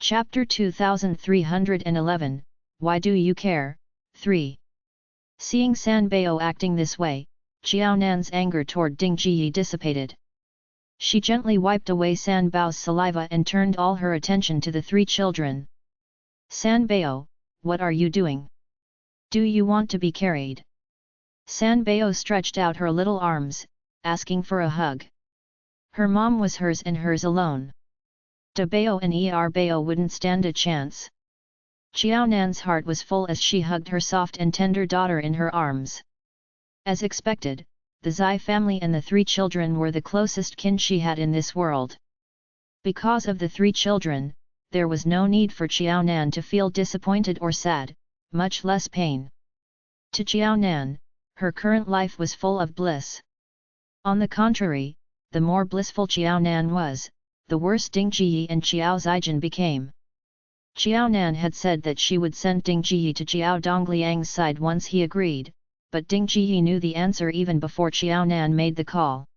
Chapter 2311, Why Do You Care? 3. Seeing San Bao acting this way, Xiao Nan's anger toward Ding Jiyi dissipated. She gently wiped away San Bao's saliva and turned all her attention to the three children. San Bao, what are you doing? Do you want to be carried? San Bao stretched out her little arms, asking for a hug. Her mom was hers and hers alone. Da Bao and Er Bao wouldn't stand a chance. Xiao Nan's heart was full as she hugged her soft and tender daughter in her arms. As expected, the Zai family and the three children were the closest kin she had in this world. Because of the three children, there was no need for Xiao Nan to feel disappointed or sad, much less pain. To Xiao Nan, her current life was full of bliss. On the contrary, the more blissful Xiao Nan was, the worse Ding Jiyi and Xiao Zijin became. Xiao Nan had said that she would send Ding Jiyi to Xiao Dongliang's side once he agreed, but Ding Jiyi knew the answer even before Xiao Nan made the call.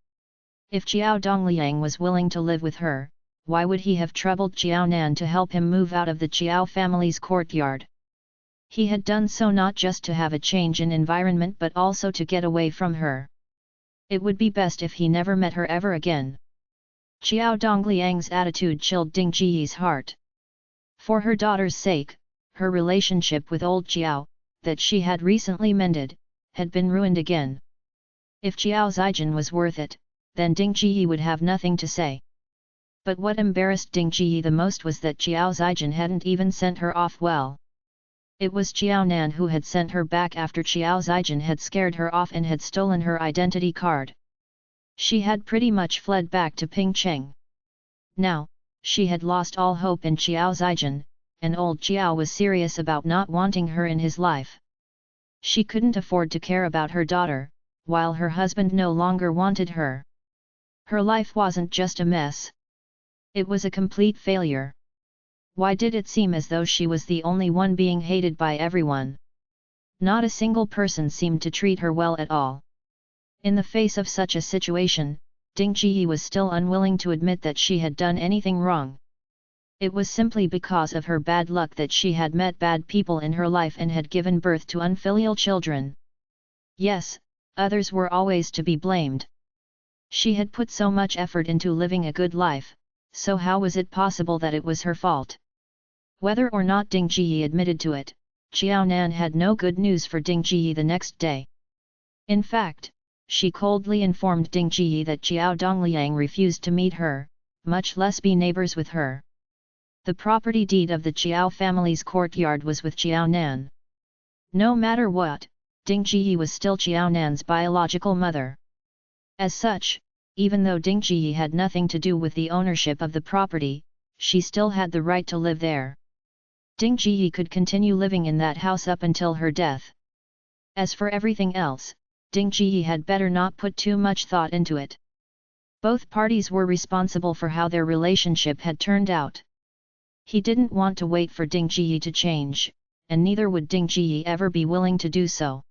If Xiao Dongliang was willing to live with her, why would he have troubled Xiao Nan to help him move out of the Xiao family's courtyard? He had done so not just to have a change in environment but also to get away from her. It would be best if he never met her ever again. Xiao Dongliang's attitude chilled Ding Jiyi's heart. For her daughter's sake, her relationship with old Xiao, that she had recently mended, had been ruined again. If Xiao Zijin was worth it, then Ding Jiyi would have nothing to say. But what embarrassed Ding Jiyi the most was that Xiao Zijin hadn't even sent her off well. It was Xiao Nan who had sent her back after Xiao Zijin had scared her off and had stolen her identity card. She had pretty much fled back to Pingcheng. Now, she had lost all hope in Xiao Zijin, and old Xiao was serious about not wanting her in his life. She couldn't afford to care about her daughter, while her husband no longer wanted her. Her life wasn't just a mess. It was a complete failure. Why did it seem as though she was the only one being hated by everyone? Not a single person seemed to treat her well at all. In the face of such a situation, Ding Jiyi was still unwilling to admit that she had done anything wrong. It was simply because of her bad luck that she had met bad people in her life and had given birth to unfilial children. Yes, others were always to be blamed. She had put so much effort into living a good life, so how was it possible that it was her fault? Whether or not Ding Jiyi admitted to it, Xiao Nan had no good news for Ding Jiyi the next day. In fact, she coldly informed Ding Jiyi that Xiao Dongliang refused to meet her, much less be neighbors with her. The property deed of the Xiao family's courtyard was with Xiao Nan. No matter what, Ding Jiyi was still Xiao Nan's biological mother. As such, even though Ding Jiyi had nothing to do with the ownership of the property, she still had the right to live there. Ding Jiyi could continue living in that house up until her death. As for everything else, Ding Jiyi had better not put too much thought into it. Both parties were responsible for how their relationship had turned out. He didn't want to wait for Ding Jiyi to change, and neither would Ding Jiyi ever be willing to do so.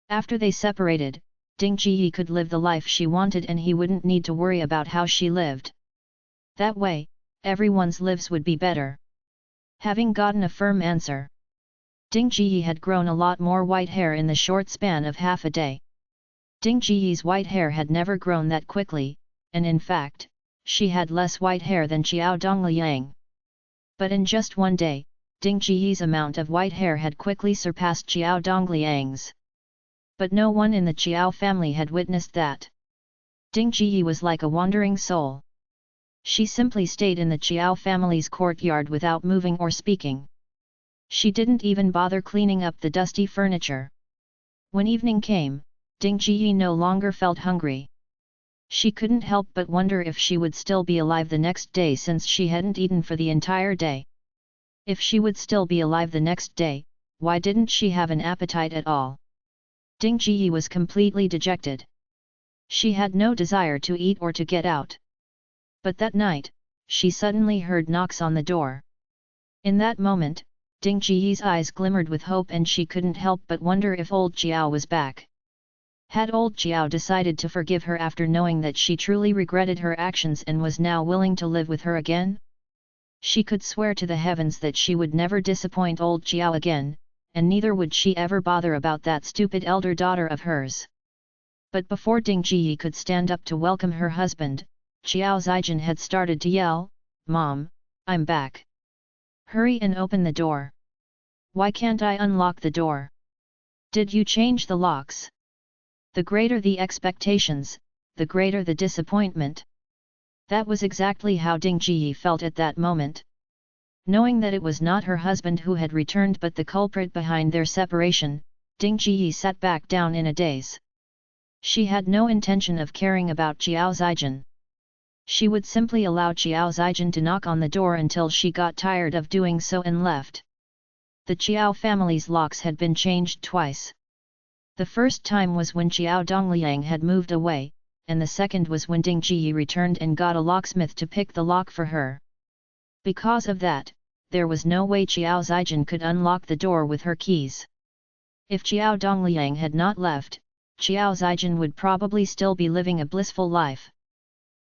After they separated, Ding Jiyi could live the life she wanted and he wouldn't need to worry about how she lived. That way, everyone's lives would be better. Having gotten a firm answer, Ding Jiyi had grown a lot more white hair in the short span of half a day. Ding Jiyi's white hair had never grown that quickly, and in fact, she had less white hair than Xiao Dongliang. But in just one day, Ding Jiyi's amount of white hair had quickly surpassed Xiao Dongliang's. But no one in the Xiao family had witnessed that. Ding Jiyi was like a wandering soul. She simply stayed in the Xiao family's courtyard without moving or speaking. She didn't even bother cleaning up the dusty furniture. When evening came, Ding Jiyi no longer felt hungry. She couldn't help but wonder if she would still be alive the next day since she hadn't eaten for the entire day. If she would still be alive the next day, why didn't she have an appetite at all? Ding Jiyi was completely dejected. She had no desire to eat or to get out. But that night, she suddenly heard knocks on the door. In that moment, Ding Jiyi's eyes glimmered with hope and she couldn't help but wonder if old Xiao was back. Had old Xiao decided to forgive her after knowing that she truly regretted her actions and was now willing to live with her again? She could swear to the heavens that she would never disappoint old Jiao again, and neither would she ever bother about that stupid elder daughter of hers. But before Ding Ji could stand up to welcome her husband, Xiao Zijin had started to yell, "Mom, I'm back. Hurry and open the door. Why can't I unlock the door? Did you change the locks?" The greater the expectations, the greater the disappointment. That was exactly how Ding Ji felt at that moment. Knowing that it was not her husband who had returned but the culprit behind their separation, Ding Ji sat back down in a daze. She had no intention of caring about Xiao Zijin. She would simply allow Xiao Zijin to knock on the door until she got tired of doing so and left. The Xiao family's locks had been changed twice. The first time was when Xiao Dongliang had moved away, and the second was when Ding Ji returned and got a locksmith to pick the lock for her. Because of that, there was no way Xiao Zijin could unlock the door with her keys. If Xiao Dongliang had not left, Xiao Zijin would probably still be living a blissful life.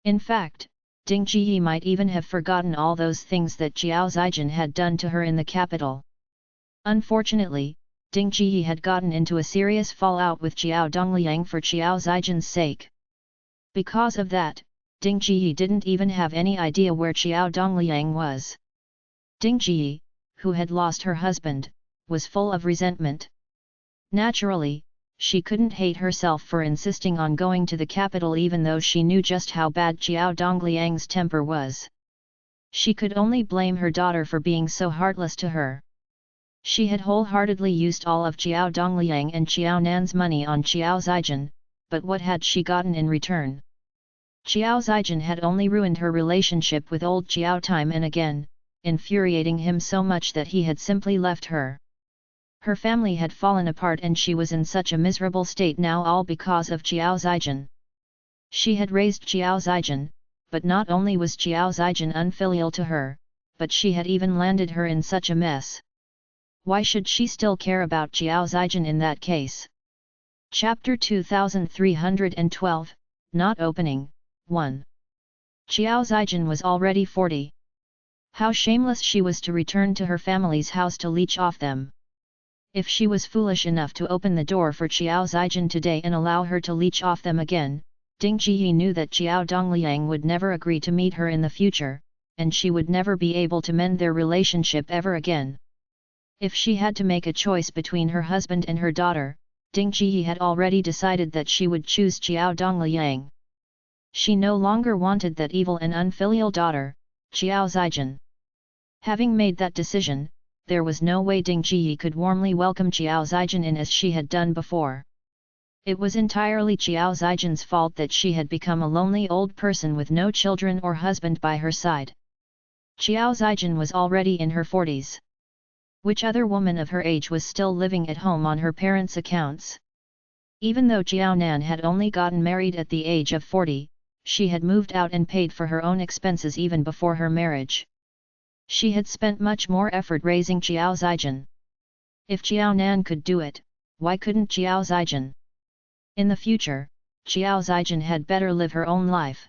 In fact, Ding Ji might even have forgotten all those things that Xiao Zijin had done to her in the capital. Unfortunately, Ding Ji had gotten into a serious fallout with Xiao Dongliang for Xiao Zijin's sake. Because of that, Ding Ji didn't even have any idea where Xiao Dongliang was. Ding Ji, who had lost her husband, was full of resentment. Naturally, she couldn't hate herself for insisting on going to the capital even though she knew just how bad Xiao Dongliang's temper was. She could only blame her daughter for being so heartless to her. She had wholeheartedly used all of Xiao Dongliang and Xiao Nan's money on Xiao Zijin, but what had she gotten in return? Xiao Zijin had only ruined her relationship with old Xiao time and again, infuriating him so much that he had simply left her. Her family had fallen apart and she was in such a miserable state now, all because of Xiao Zijin. She had raised Xiao Zijin, but not only was Xiao Zijin unfilial to her, but she had even landed her in such a mess. Why should she still care about Xiao Zijin in that case? Chapter 2312, Not Opening, 1. Xiao Zijin was already 40. How shameless she was to return to her family's house to leech off them. If she was foolish enough to open the door for Xiao Zijin today and allow her to leech off them again, Ding Ji knew that Xiao Dongliang would never agree to meet her in the future, and she would never be able to mend their relationship ever again. If she had to make a choice between her husband and her daughter, Ding Ji had already decided that she would choose Xiao Dongliang. She no longer wanted that evil and unfilial daughter, Xiao Zijin. Having made that decision, there was no way Ding Ji could warmly welcome Xiao Zijin in as she had done before. It was entirely Xiao Zijin's fault that she had become a lonely old person with no children or husband by her side. Xiao Zijin was already in her 40s. Which other woman of her age was still living at home on her parents' accounts? Even though Xiao Nan had only gotten married at the age of 40, she had moved out and paid for her own expenses even before her marriage. She had spent much more effort raising Xiao Zijin. If Xiao Nan could do it, why couldn't Xiao Zijin? In the future, Xiao Zijin had better live her own life.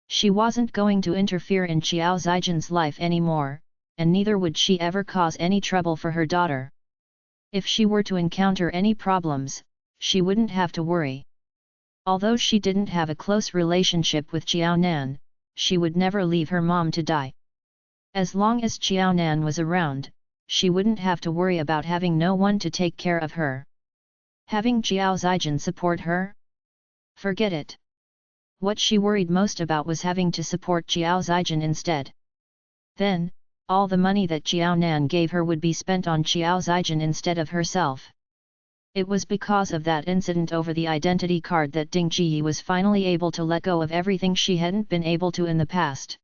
She wasn't going to interfere in Xiao Zijin's life anymore, and neither would she ever cause any trouble for her daughter. If she were to encounter any problems, she wouldn't have to worry. Although she didn't have a close relationship with Xiao Nan, she would never leave her mom to die. As long as Xiao Nan was around, she wouldn't have to worry about having no one to take care of her. Having Xiao Zijin support her? Forget it. What she worried most about was having to support Xiao Zijin instead. Then, all the money that Xiao Nan gave her would be spent on Xiao Zijin instead of herself. It was because of that incident over the identity card that Ding Ji was finally able to let go of everything she hadn't been able to in the past.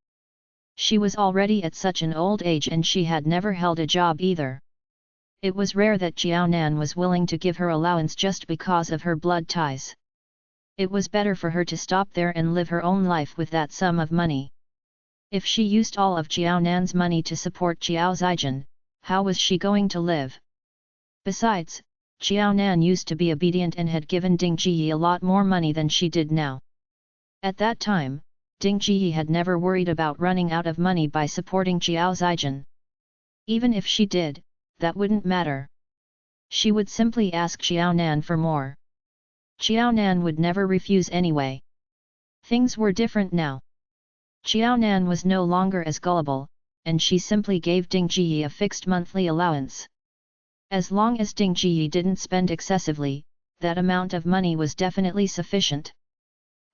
She was already at such an old age and she had never held a job either. It was rare that Xiao Nan was willing to give her allowance just because of her blood ties. It was better for her to stop there and live her own life with that sum of money. If she used all of Xiao Nan's money to support Xiao Zijin, how was she going to live? Besides, Xiao Nan used to be obedient and had given Ding Ji a lot more money than she did now. At that time, Ding Jiyi had never worried about running out of money by supporting Xiao Zijin. Even if she did, that wouldn't matter. She would simply ask Xiao Nan for more. Xiao Nan would never refuse anyway. Things were different now. Xiao Nan was no longer as gullible, and she simply gave Ding Jiyi a fixed monthly allowance. As long as Ding Jiyi didn't spend excessively, that amount of money was definitely sufficient.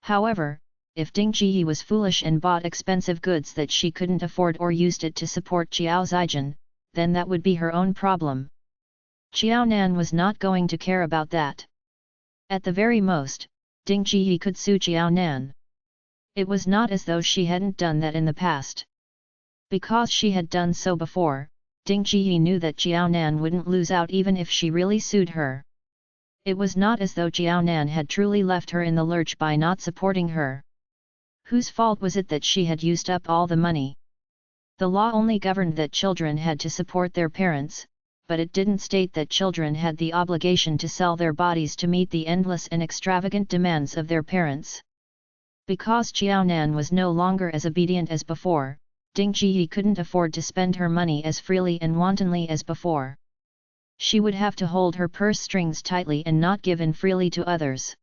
However, if Ding Jiyi was foolish and bought expensive goods that she couldn't afford or used it to support Xiao Zijin, then that would be her own problem. Xiao Nan was not going to care about that. At the very most, Ding Jiyi could sue Xiao Nan. It was not as though she hadn't done that in the past. Because she had done so before, Ding Jiyi knew that Xiao Nan wouldn't lose out even if she really sued her. It was not as though Xiao Nan had truly left her in the lurch by not supporting her. Whose fault was it that she had used up all the money? The law only governed that children had to support their parents, but it didn't state that children had the obligation to sell their bodies to meet the endless and extravagant demands of their parents. Because Xiao Nan was no longer as obedient as before, Ding Jiyi couldn't afford to spend her money as freely and wantonly as before. She would have to hold her purse strings tightly and not give in freely to others.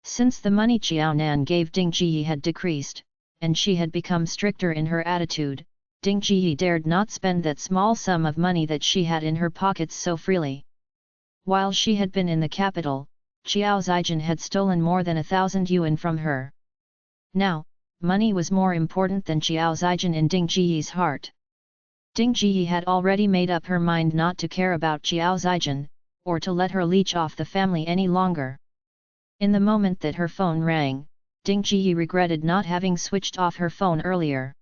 Since the money Xiao Nan gave Ding Jiyi had decreased, and she had become stricter in her attitude, Ding Jiyi dared not spend that small sum of money that she had in her pockets so freely. While she had been in the capital, Xiao Zijin had stolen more than 1,000 yuan from her. Now, money was more important than Xiao Zijin in Ding Jiyi's heart. Ding Jiyi had already made up her mind not to care about Xiao Zijin, or to let her leech off the family any longer. In the moment that her phone rang, Ding Jiyi regretted not having switched off her phone earlier.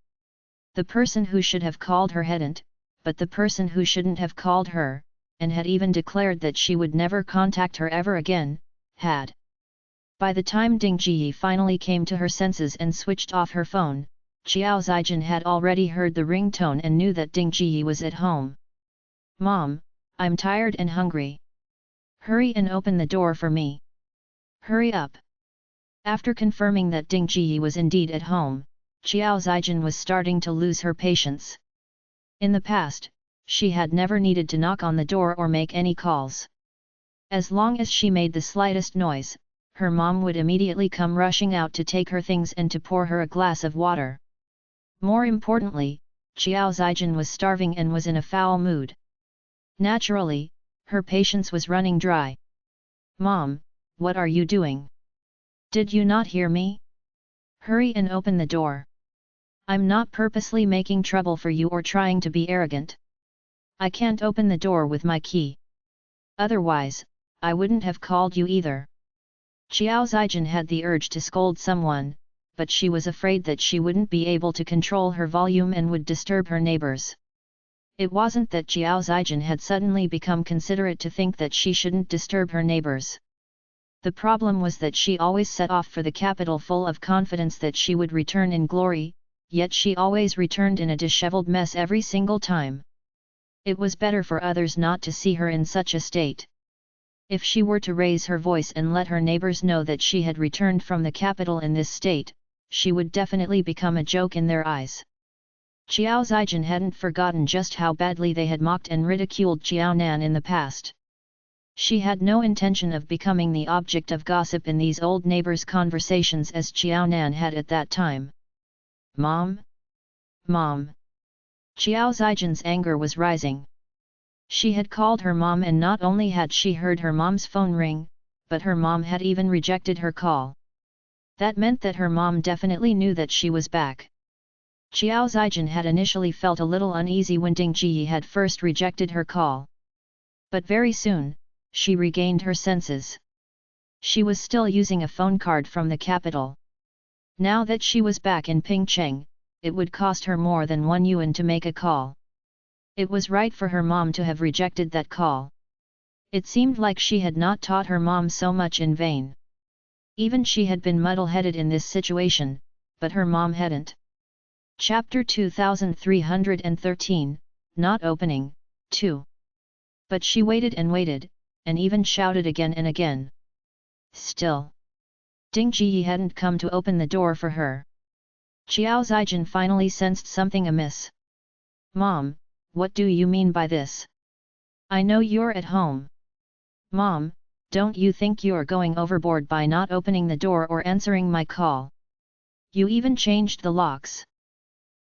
The person who should have called her hadn't, but the person who shouldn't have called her, and had even declared that she would never contact her ever again, had. By the time Ding Jiyi finally came to her senses and switched off her phone, Xiao Zijin had already heard the ringtone and knew that Ding Jiyi was at home. "Mom, I'm tired and hungry. Hurry and open the door for me. Hurry up." After confirming that Ding Jiyi was indeed at home, Xiao Zijin was starting to lose her patience. In the past, she had never needed to knock on the door or make any calls. As long as she made the slightest noise, her mom would immediately come rushing out to take her things and to pour her a glass of water. More importantly, Xiao Zijin was starving and was in a foul mood. Naturally, her patience was running dry. "Mom, what are you doing? Did you not hear me? Hurry and open the door. I'm not purposely making trouble for you or trying to be arrogant. I can't open the door with my key. Otherwise, I wouldn't have called you either." Xiao Zijin had the urge to scold someone, but she was afraid that she wouldn't be able to control her volume and would disturb her neighbors. It wasn't that Xiao Zijin had suddenly become considerate to think that she shouldn't disturb her neighbors. The problem was that she always set off for the capital full of confidence that she would return in glory, yet she always returned in a disheveled mess every single time. It was better for others not to see her in such a state. If she were to raise her voice and let her neighbors know that she had returned from the capital in this state, she would definitely become a joke in their eyes. Xiao Zijin hadn't forgotten just how badly they had mocked and ridiculed Xiao Nan in the past. She had no intention of becoming the object of gossip in these old neighbors' conversations as Xiao Nan had at that time. "Mom? Mom!" Xiao Zijin's anger was rising. She had called her mom and not only had she heard her mom's phone ring, but her mom had even rejected her call. That meant that her mom definitely knew that she was back. Xiao Zijin had initially felt a little uneasy when Ding Jiyi had first rejected her call. But very soon, she regained her senses. She was still using a phone card from the capital. Now that she was back in Pingcheng, it would cost her more than 1 yuan to make a call. It was right for her mom to have rejected that call. It seemed like she had not taught her mom so much in vain. Even she had been muddle-headed in this situation, but her mom hadn't. Chapter 2313, Not Opening, 2. But she waited, and even shouted again and again. Still, Ding Jiyi hadn't come to open the door for her. Xiao Zijin finally sensed something amiss. Mom, what do you mean by this? I know you're at home. Mom, don't you think you're going overboard by not opening the door or answering my call? You even changed the locks.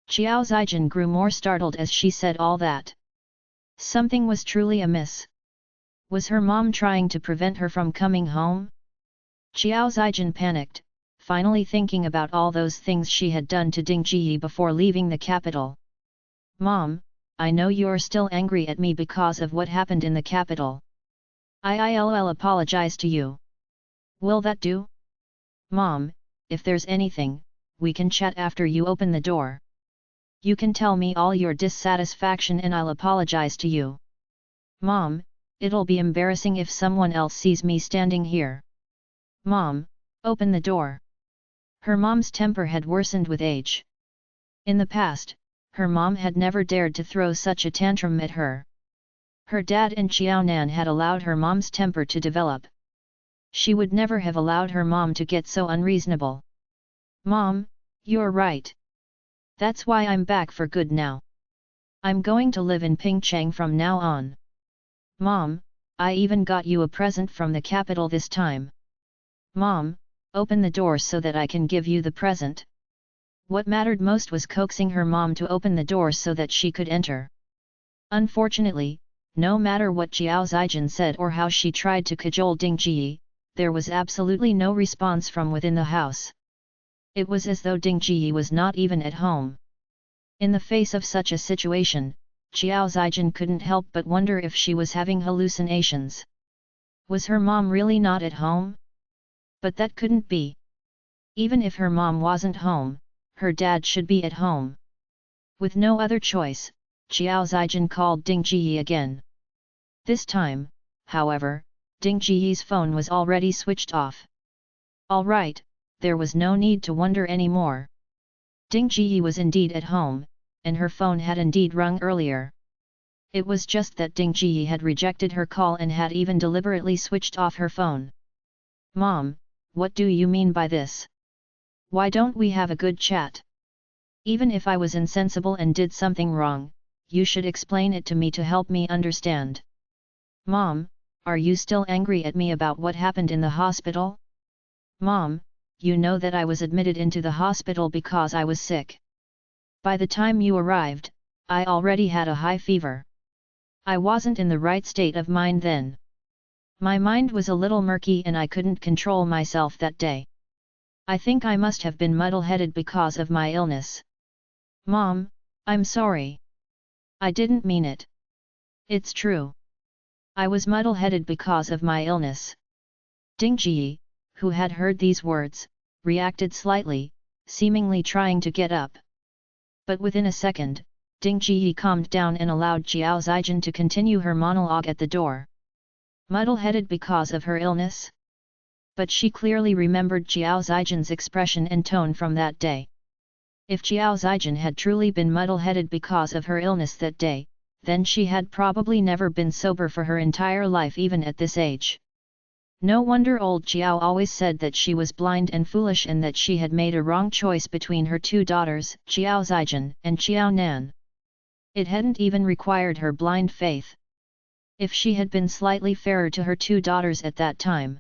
Xiao Zijin grew more startled as she said all that. Something was truly amiss. Was her mom trying to prevent her from coming home? Xiao Zijin panicked, finally thinking about all those things she had done to Ding Jiyi before leaving the capital. Mom, I know you're still angry at me because of what happened in the capital. I'll apologize to you. Will that do? Mom, if there's anything, we can chat after you open the door. You can tell me all your dissatisfaction and I'll apologize to you. Mom, it'll be embarrassing if someone else sees me standing here. Mom, open the door. Her mom's temper had worsened with age. In the past, her mom had never dared to throw such a tantrum at her. Her dad and Xiaonan had allowed her mom's temper to develop. She would never have allowed her mom to get so unreasonable. Mom, you're right. That's why I'm back for good now. I'm going to live in Pingcheng from now on. Mom, I even got you a present from the capital this time. Mom, open the door so that I can give you the present. What mattered most was coaxing her mom to open the door so that she could enter. Unfortunately, no matter what Xiao Zijin said or how she tried to cajole Ding Jiyi, there was absolutely no response from within the house. It was as though Ding Jiyi was not even at home. In the face of such a situation, Xiao Zijin couldn't help but wonder if she was having hallucinations. Was her mom really not at home? But that couldn't be. Even if her mom wasn't home, her dad should be at home. With no other choice, Xiao Zijin called Ding Jiyi again. This time, however, Ding Jiyi's phone was already switched off. All right, there was no need to wonder anymore. Ding Jiyi was indeed at home, and her phone had indeed rung earlier. It was just that Ding Jiyi had rejected her call and had even deliberately switched off her phone. Mom, what do you mean by this? Why don't we have a good chat? Even if I was insensible and did something wrong, you should explain it to me to help me understand. Mom, are you still angry at me about what happened in the hospital? Mom, you know that I was admitted into the hospital because I was sick. By the time you arrived, I already had a high fever. I wasn't in the right state of mind then. My mind was a little murky and I couldn't control myself that day. I think I must have been muddle-headed because of my illness. Mom, I'm sorry. I didn't mean it. It's true. I was muddle-headed because of my illness. Ding Jiyi, who had heard these words, reacted slightly, seemingly trying to get up. But within a second, Ding Jiyi calmed down and allowed Xiao Zijin to continue her monologue at the door. Muddle-headed because of her illness? But she clearly remembered Xiao Zijin's expression and tone from that day. If Xiao Zijin had truly been muddle-headed because of her illness that day, then she had probably never been sober for her entire life even at this age. No wonder old Xiao always said that she was blind and foolish and that she had made a wrong choice between her two daughters, Xiao Zijin and Xiao Nan. It hadn't even required her blind faith. If she had been slightly fairer to her two daughters at that time,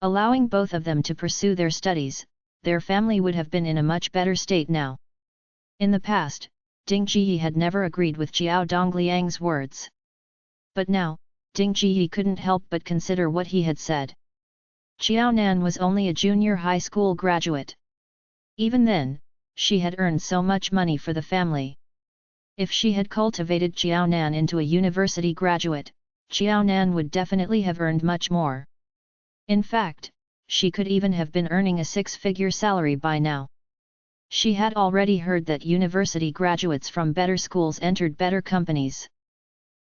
allowing both of them to pursue their studies, their family would have been in a much better state now. In the past, Ding Jiyi had never agreed with Xiao Dongliang's words. But now, Ding Jiyi couldn't help but consider what he had said. Xiao Nan was only a junior high school graduate. Even then, she had earned so much money for the family. If she had cultivated Xiao Nan into a university graduate, Xiao Nan would definitely have earned much more. In fact, she could even have been earning a six-figure salary by now. She had already heard that university graduates from better schools entered better companies.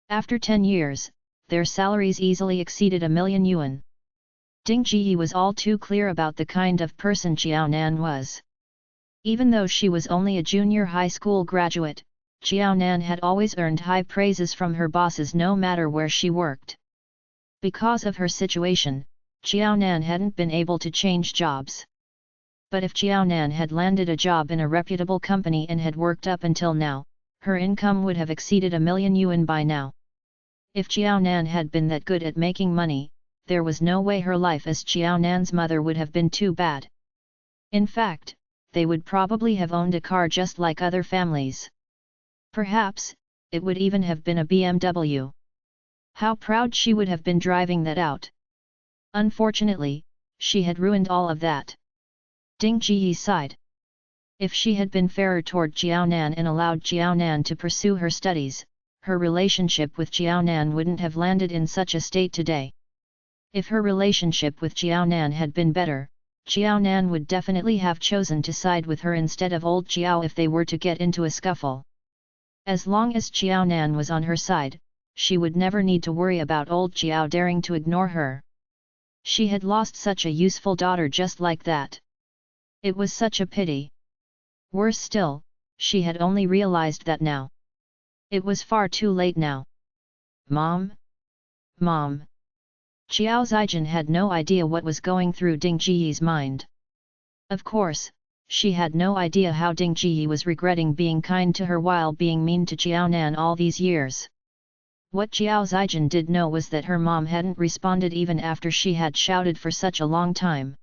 After 10 years, their salaries easily exceeded 1,000,000 yuan. Ding Jiyi was all too clear about the kind of person Xiao Nan was. Even though she was only a junior high school graduate, Xiao Nan had always earned high praises from her bosses no matter where she worked. Because of her situation, Xiao Nan hadn't been able to change jobs. But if Jiao Nan had landed a job in a reputable company and had worked up until now, her income would have exceeded 1,000,000 yuan by now. If Jiao Nan had been that good at making money, there was no way her life as Jiao Nan's mother would have been too bad. In fact, they would probably have owned a car just like other families. Perhaps, it would even have been a BMW. How proud she would have been driving that out. Unfortunately, she had ruined all of that. Ding Jiyi sighed. If she had been fairer toward Jiao Nan and allowed Jiao Nan to pursue her studies, her relationship with Jiao Nan wouldn't have landed in such a state today. If her relationship with Jiao Nan had been better, Jiao Nan would definitely have chosen to side with her instead of old Jiao if they were to get into a scuffle. As long as Jiao Nan was on her side, she would never need to worry about old Jiao daring to ignore her. She had lost such a useful daughter just like that. It was such a pity. Worse still, she had only realized that now. It was far too late now. Mom? Mom? Qiao Zijin had no idea what was going through Ding Jiyi's mind. Of course, she had no idea how Ding Jiyi was regretting being kind to her while being mean to Jiao Nan all these years. What Qiao Zijin did know was that her mom hadn't responded even after she had shouted for such a long time.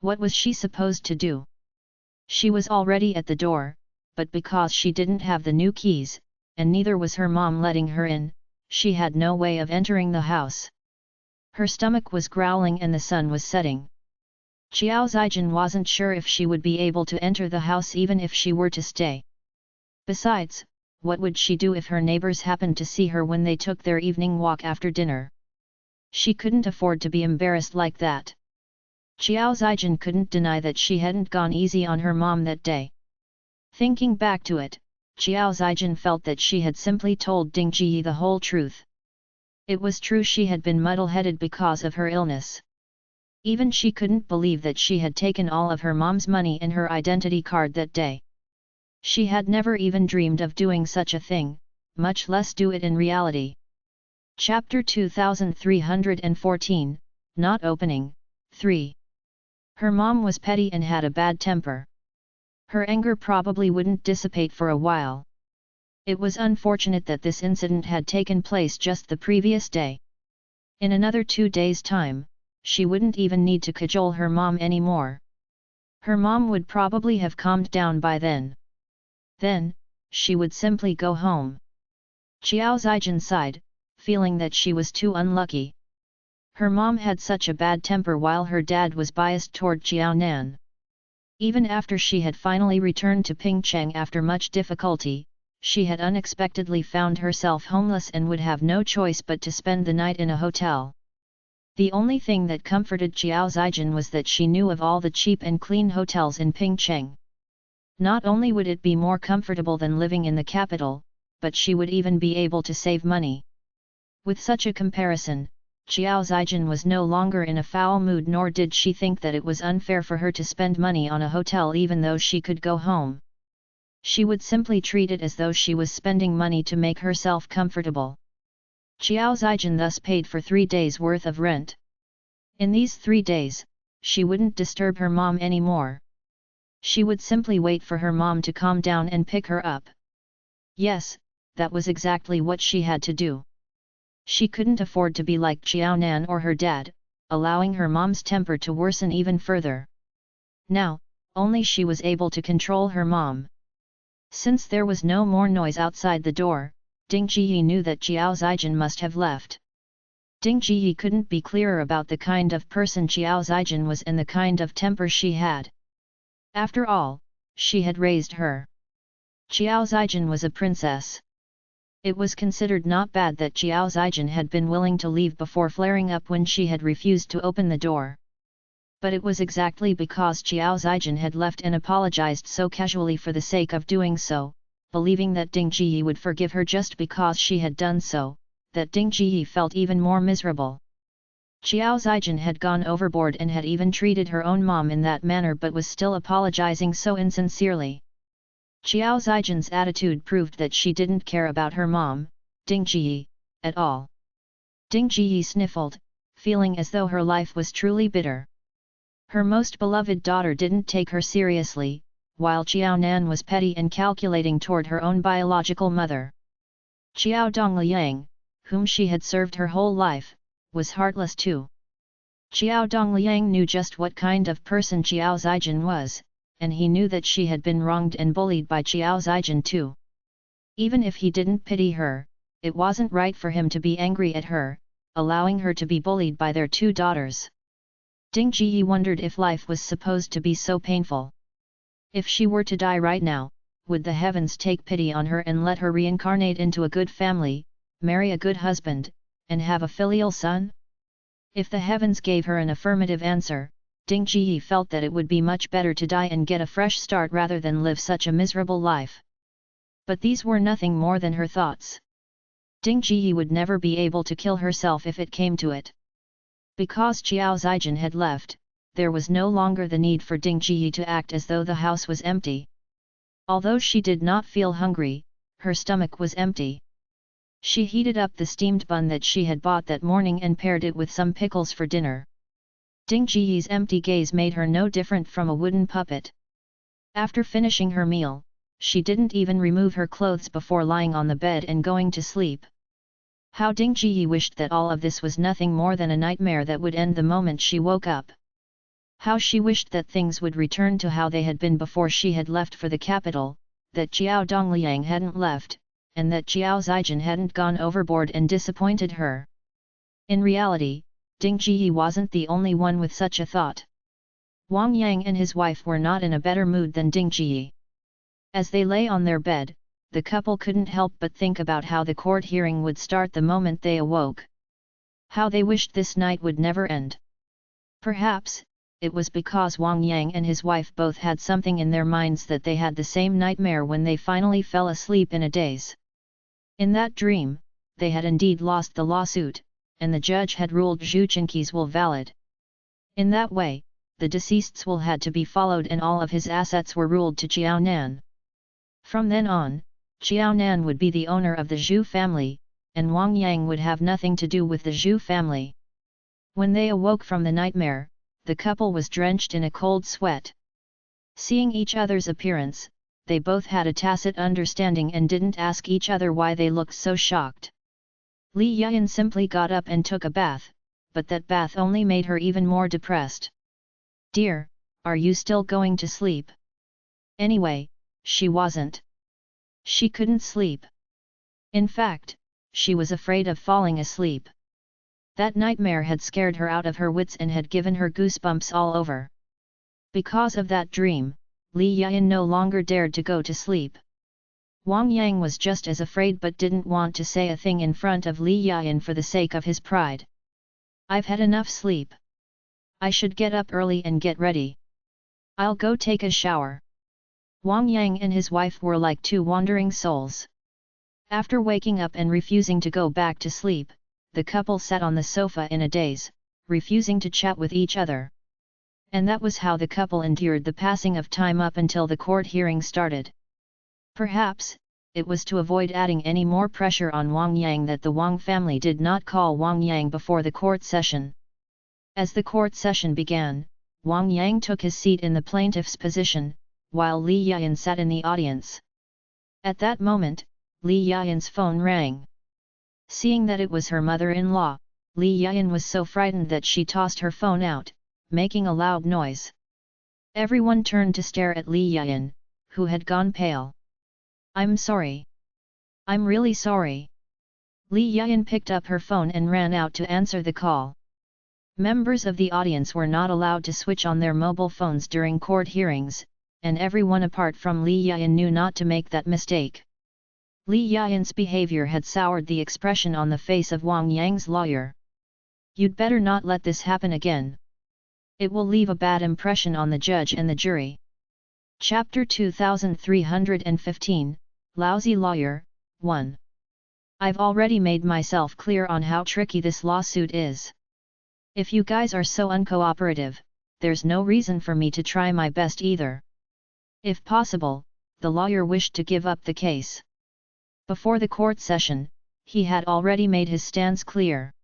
What was she supposed to do? She was already at the door, but because she didn't have the new keys, and neither was her mom letting her in, she had no way of entering the house. Her stomach was growling and the sun was setting. Qiao Zijin wasn't sure if she would be able to enter the house even if she were to stay. Besides, what would she do if her neighbors happened to see her when they took their evening walk after dinner? She couldn't afford to be embarrassed like that. Qiao Zijin couldn't deny that she hadn't gone easy on her mom that day. Thinking back to it, Qiao Zijin felt that she had simply told Ding Jiyi the whole truth. It was true she had been muddle-headed because of her illness. Even she couldn't believe that she had taken all of her mom's money and her identity card that day. She had never even dreamed of doing such a thing, much less do it in reality. Chapter 2314, Not Opening, 3. Her mom was petty and had a bad temper. Her anger probably wouldn't dissipate for a while. It was unfortunate that this incident had taken place just the previous day. In another 2 days' time, she wouldn't even need to cajole her mom anymore. Her mom would probably have calmed down by then. Then, she would simply go home. Qiao Zijin sighed, feeling that she was too unlucky. Her mom had such a bad temper while her dad was biased toward Jiao Nan. Even after she had finally returned to Pingcheng after much difficulty, she had unexpectedly found herself homeless and would have no choice but to spend the night in a hotel. The only thing that comforted Qiao Zijin was that she knew of all the cheap and clean hotels in Pingcheng. Not only would it be more comfortable than living in the capital, but she would even be able to save money. With such a comparison, Qiao Zijin was no longer in a foul mood, nor did she think that it was unfair for her to spend money on a hotel even though she could go home. She would simply treat it as though she was spending money to make herself comfortable. Qiao Zijin thus paid for 3 days' worth of rent. In these 3 days, she wouldn't disturb her mom anymore. She would simply wait for her mom to calm down and pick her up. Yes, that was exactly what she had to do. She couldn't afford to be like Jiao Nan or her dad, allowing her mom's temper to worsen even further. Now, only she was able to control her mom. Since there was no more noise outside the door, Ding Jiyi knew that Qiao Zijin must have left. Ding Jiyi couldn't be clearer about the kind of person Qiao Zijin was and the kind of temper she had. After all, she had raised her. Qiao Zijin was a princess. It was considered not bad that Qiao Zijin had been willing to leave before flaring up when she had refused to open the door. But it was exactly because Qiao Zijin had left and apologized so casually for the sake of doing so, believing that Ding Jiyi would forgive her just because she had done so, that Ding Jiyi felt even more miserable. Qiao Zijin had gone overboard and had even treated her own mom in that manner, but was still apologizing so insincerely. Qiao Zijin's attitude proved that she didn't care about her mom, Ding Jiyi, at all. Ding Jiyi sniffled, feeling as though her life was truly bitter. Her most beloved daughter didn't take her seriously, while Xiao Nan was petty and calculating toward her own biological mother. Xiao Dongliang, whom she had served her whole life, was heartless too. Xiao Dongliang knew just what kind of person Xiao Zijin was, and he knew that she had been wronged and bullied by Xiao Zijin too. Even if he didn't pity her, it wasn't right for him to be angry at her, allowing her to be bullied by their two daughters. Ding Jiyi wondered if life was supposed to be so painful. If she were to die right now, would the heavens take pity on her and let her reincarnate into a good family, marry a good husband, and have a filial son? If the heavens gave her an affirmative answer, Ding Jiyi felt that it would be much better to die and get a fresh start rather than live such a miserable life. But these were nothing more than her thoughts. Ding Jiyi would never be able to kill herself if it came to it. Because Xiao Zijin had left, there was no longer the need for Ding Jiyi to act as though the house was empty. Although she did not feel hungry, her stomach was empty. She heated up the steamed bun that she had bought that morning and paired it with some pickles for dinner. Ding Jiyi's empty gaze made her no different from a wooden puppet. After finishing her meal, she didn't even remove her clothes before lying on the bed and going to sleep. How Ding Jiyi wished that all of this was nothing more than a nightmare that would end the moment she woke up. How she wished that things would return to how they had been before she had left for the capital, that Xiao Dongliang hadn't left, and that Xiao Zijin hadn't gone overboard and disappointed her. In reality, Ding Jiyi wasn't the only one with such a thought. Wang Yang and his wife were not in a better mood than Ding Jiyi. As they lay on their bed, the couple couldn't help but think about how the court hearing would start the moment they awoke. How they wished this night would never end. Perhaps, it was because Wang Yang and his wife both had something in their minds that they had the same nightmare when they finally fell asleep in a daze. In that dream, they had indeed lost the lawsuit, and the judge had ruled Zhu Chenqi's will valid. In that way, the deceased's will had to be followed and all of his assets were ruled to Xiao Nan. From then on, Xiao Nan would be the owner of the Zhu family, and Wang Yang would have nothing to do with the Zhu family. When they awoke from the nightmare, the couple was drenched in a cold sweat. Seeing each other's appearance, they both had a tacit understanding and didn't ask each other why they looked so shocked. Li Yayan simply got up and took a bath, but that bath only made her even more depressed. "Dear, are you still going to sleep?" Anyway, she wasn't. She couldn't sleep. In fact, she was afraid of falling asleep. That nightmare had scared her out of her wits and had given her goosebumps all over. Because of that dream, Li Yayan no longer dared to go to sleep. Wang Yang was just as afraid but didn't want to say a thing in front of Li Yayan for the sake of his pride. "I've had enough sleep. I should get up early and get ready. I'll go take a shower." Wang Yang and his wife were like two wandering souls. After waking up and refusing to go back to sleep, the couple sat on the sofa in a daze, refusing to chat with each other. And that was how the couple endured the passing of time up until the court hearing started. Perhaps, it was to avoid adding any more pressure on Wang Yang that the Wang family did not call Wang Yang before the court session. As the court session began, Wang Yang took his seat in the plaintiff's position, while Li Yayan sat in the audience. At that moment, Li Yayan's phone rang. Seeing that it was her mother-in-law, Li Yayan was so frightened that she tossed her phone out, making a loud noise. Everyone turned to stare at Li Yayan, who had gone pale. "I'm sorry. I'm really sorry." Li Yayan picked up her phone and ran out to answer the call. Members of the audience were not allowed to switch on their mobile phones during court hearings, and everyone apart from Li Yayan knew not to make that mistake. Li Yayan's behavior had soured the expression on the face of Wang Yang's lawyer. "You'd better not let this happen again. It will leave a bad impression on the judge and the jury." Chapter 2315, Lousy Lawyer, 1. I've already made myself clear on how tricky this lawsuit is. If you guys are so uncooperative, there's no reason for me to try my best either. If possible, the lawyer wished to give up the case. Before the court session, he had already made his stance clear.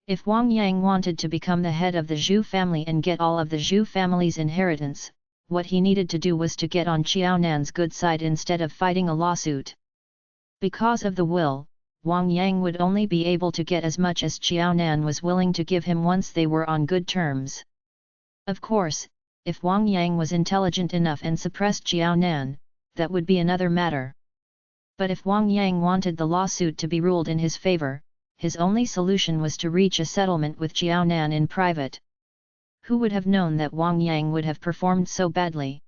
If Wang Yang wanted to become the head of the Zhu family and get all of the Zhu family's inheritance, what he needed to do was to get on Qiaonan's good side instead of fighting a lawsuit. Because of the will, Wang Yang would only be able to get as much as Qiaonan was willing to give him once they were on good terms. Of course, if Wang Yang was intelligent enough and suppressed Qiaonan, that would be another matter. But if Wang Yang wanted the lawsuit to be ruled in his favor, his only solution was to reach a settlement with Qiaonan in private. Who would have known that Wang Yang would have performed so badly?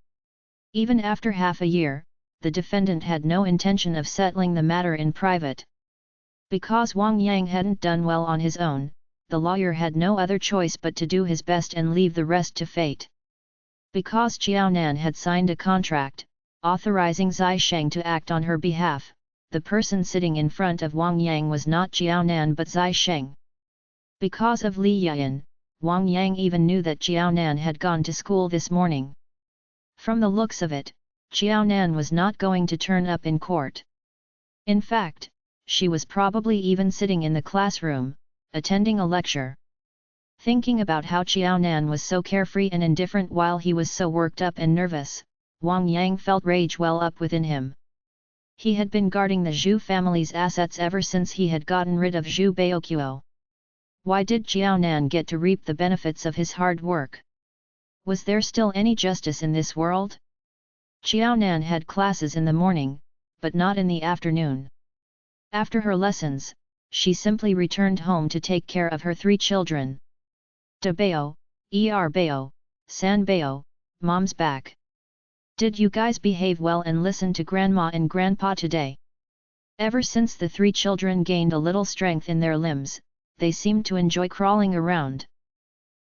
Even after half a year, the defendant had no intention of settling the matter in private. Because Wang Yang hadn't done well on his own, the lawyer had no other choice but to do his best and leave the rest to fate. Because Qiaonan had signed a contract, authorizing Zai Sheng to act on her behalf, the person sitting in front of Wang Yang was not Qiaonan but Zai Sheng. Because of Li Yan, Wang Yang even knew that Qiaonan had gone to school this morning. From the looks of it, Qiaonan was not going to turn up in court. In fact, she was probably even sitting in the classroom, attending a lecture. Thinking about how Qiaonan was so carefree and indifferent while he was so worked up and nervous, Wang Yang felt rage well up within him. He had been guarding the Zhu family's assets ever since he had gotten rid of Zhu Baoqiu. Why did Qiaonan get to reap the benefits of his hard work? Was there still any justice in this world? Qiaonan had classes in the morning, but not in the afternoon. After her lessons, she simply returned home to take care of her 3 children. Da Bao, Bao, San Bao, Mom's back. Did you guys behave well and listen to Grandma and Grandpa today? Ever since the 3 children gained a little strength in their limbs, they seemed to enjoy crawling around.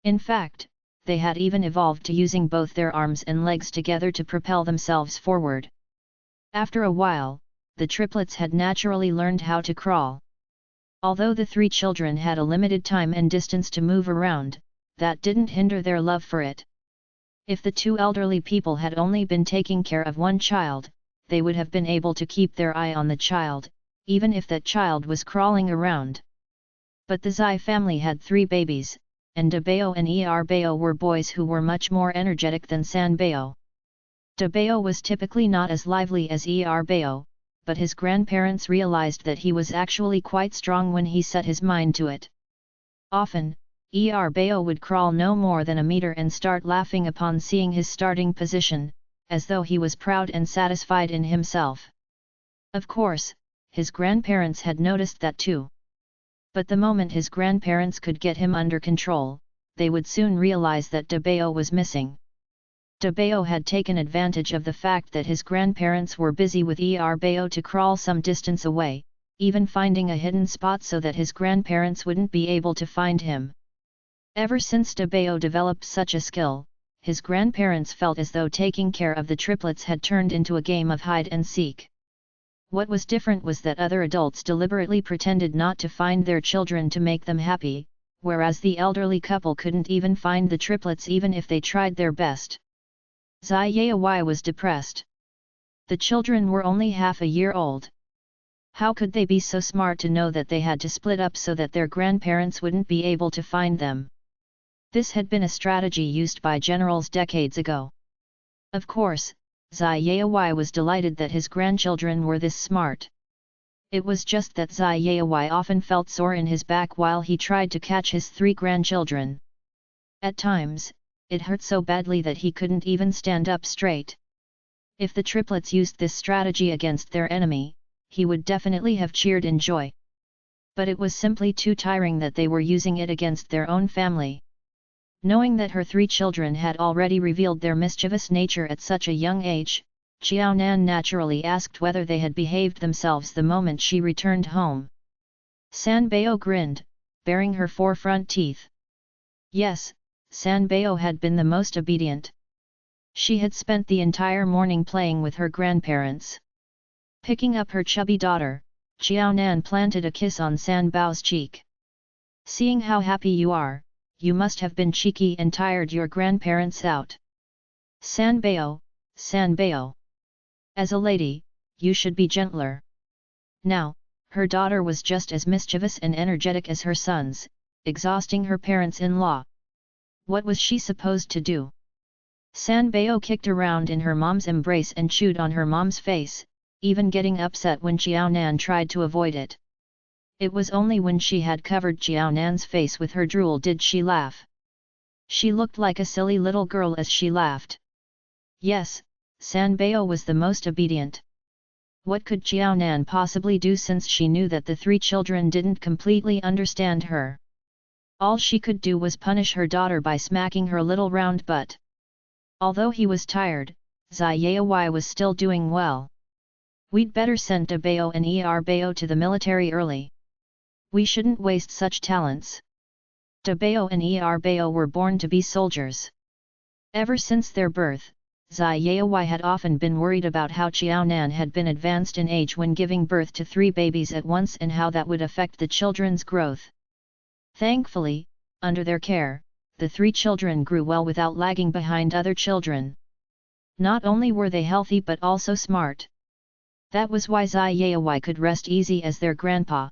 In fact, they had even evolved to using both their arms and legs together to propel themselves forward. After a while, the triplets had naturally learned how to crawl. Although the 3 children had a limited time and distance to move around, that didn't hinder their love for it. If the 2 elderly people had only been taking care of 1 child, they would have been able to keep their eye on the child, even if that child was crawling around. But the Zai family had 3 babies, and Da Bao and Bao were boys who were much more energetic than San Bao. Da Bao was typically not as lively as Bao, but his grandparents realized that he was actually quite strong when he set his mind to it. Often, Bao would crawl no more than a meter and start laughing upon seeing his starting position, as though he was proud and satisfied in himself. Of course, his grandparents had noticed that too. But the moment his grandparents could get him under control, they would soon realize that Da Bao was missing. Da Bao had taken advantage of the fact that his grandparents were busy with Bao to crawl some distance away, even finding a hidden spot so that his grandparents wouldn't be able to find him. Ever since Da Bao developed such a skill, his grandparents felt as though taking care of the triplets had turned into a game of hide and seek. What was different was that other adults deliberately pretended not to find their children to make them happy, whereas the elderly couple couldn't even find the triplets even if they tried their best. Zai Yaoi was depressed. The children were only half a year old. How could they be so smart to know that they had to split up so that their grandparents wouldn't be able to find them? This had been a strategy used by generals decades ago. Of course, Zai Yaoi was delighted that his grandchildren were this smart. It was just that Zai Yaoi often felt sore in his back while he tried to catch his 3 grandchildren. At times, it hurt so badly that he couldn't even stand up straight. If the triplets used this strategy against their enemy, he would definitely have cheered in joy. But it was simply too tiring that they were using it against their own family. Knowing that her 3 children had already revealed their mischievous nature at such a young age, Qiaonan naturally asked whether they had behaved themselves the moment she returned home. San Bao grinned, baring her 4 front teeth. Yes, San Bao had been the most obedient. She had spent the entire morning playing with her grandparents. Picking up her chubby daughter, Qiaonan planted a kiss on San Bao's cheek. Seeing how happy you are, you must have been cheeky and tired your grandparents out. San Bao, San Bao. As a lady, you should be gentler. Now, her daughter was just as mischievous and energetic as her sons, exhausting her parents-in-law. What was she supposed to do? Sanbao kicked around in her mom's embrace and chewed on her mom's face, even getting upset when Xiaonan tried to avoid it. It was only when she had covered Xiaonan's face with her drool did she laugh. She looked like a silly little girl as she laughed. Yes, Sanbao was the most obedient. What could Xiaonan possibly do since she knew that the three children didn't completely understand her? All she could do was punish her daughter by smacking her little round butt. Although he was tired, Ziyai was still doing well. We'd better send Dabao and Bao to the military early. We shouldn't waste such talents. Dabao and Bao were born to be soldiers. Ever since their birth, Ziyai had often been worried about how Xiaonan had been advanced in age when giving birth to 3 babies at once and how that would affect the children's growth. Thankfully, under their care, the 3 children grew well without lagging behind other children. Not only were they healthy but also smart. That was why Ziyai could rest easy as their grandpa.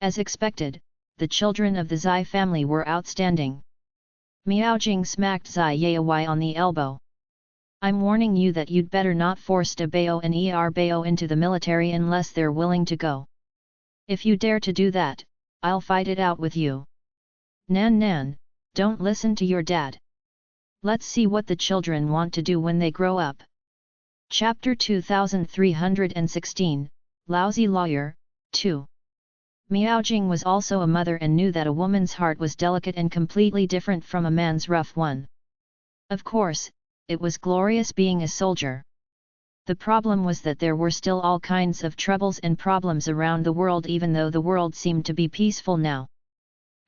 As expected, the children of the Zai family were outstanding. Miaojing smacked Ziyai on the elbow. I'm warning you that you'd better not force Dabao and Bao into the military unless they're willing to go. If you dare to do that, I'll fight it out with you. Nan, don't listen to your dad. Let's see what the children want to do when they grow up. Chapter 2316, Lousy Lawyer, 2. Miaojing was also a mother and knew that a woman's heart was delicate and completely different from a man's rough one. Of course, it was glorious being a soldier. The problem was that there were still all kinds of troubles and problems around the world even though the world seemed to be peaceful now.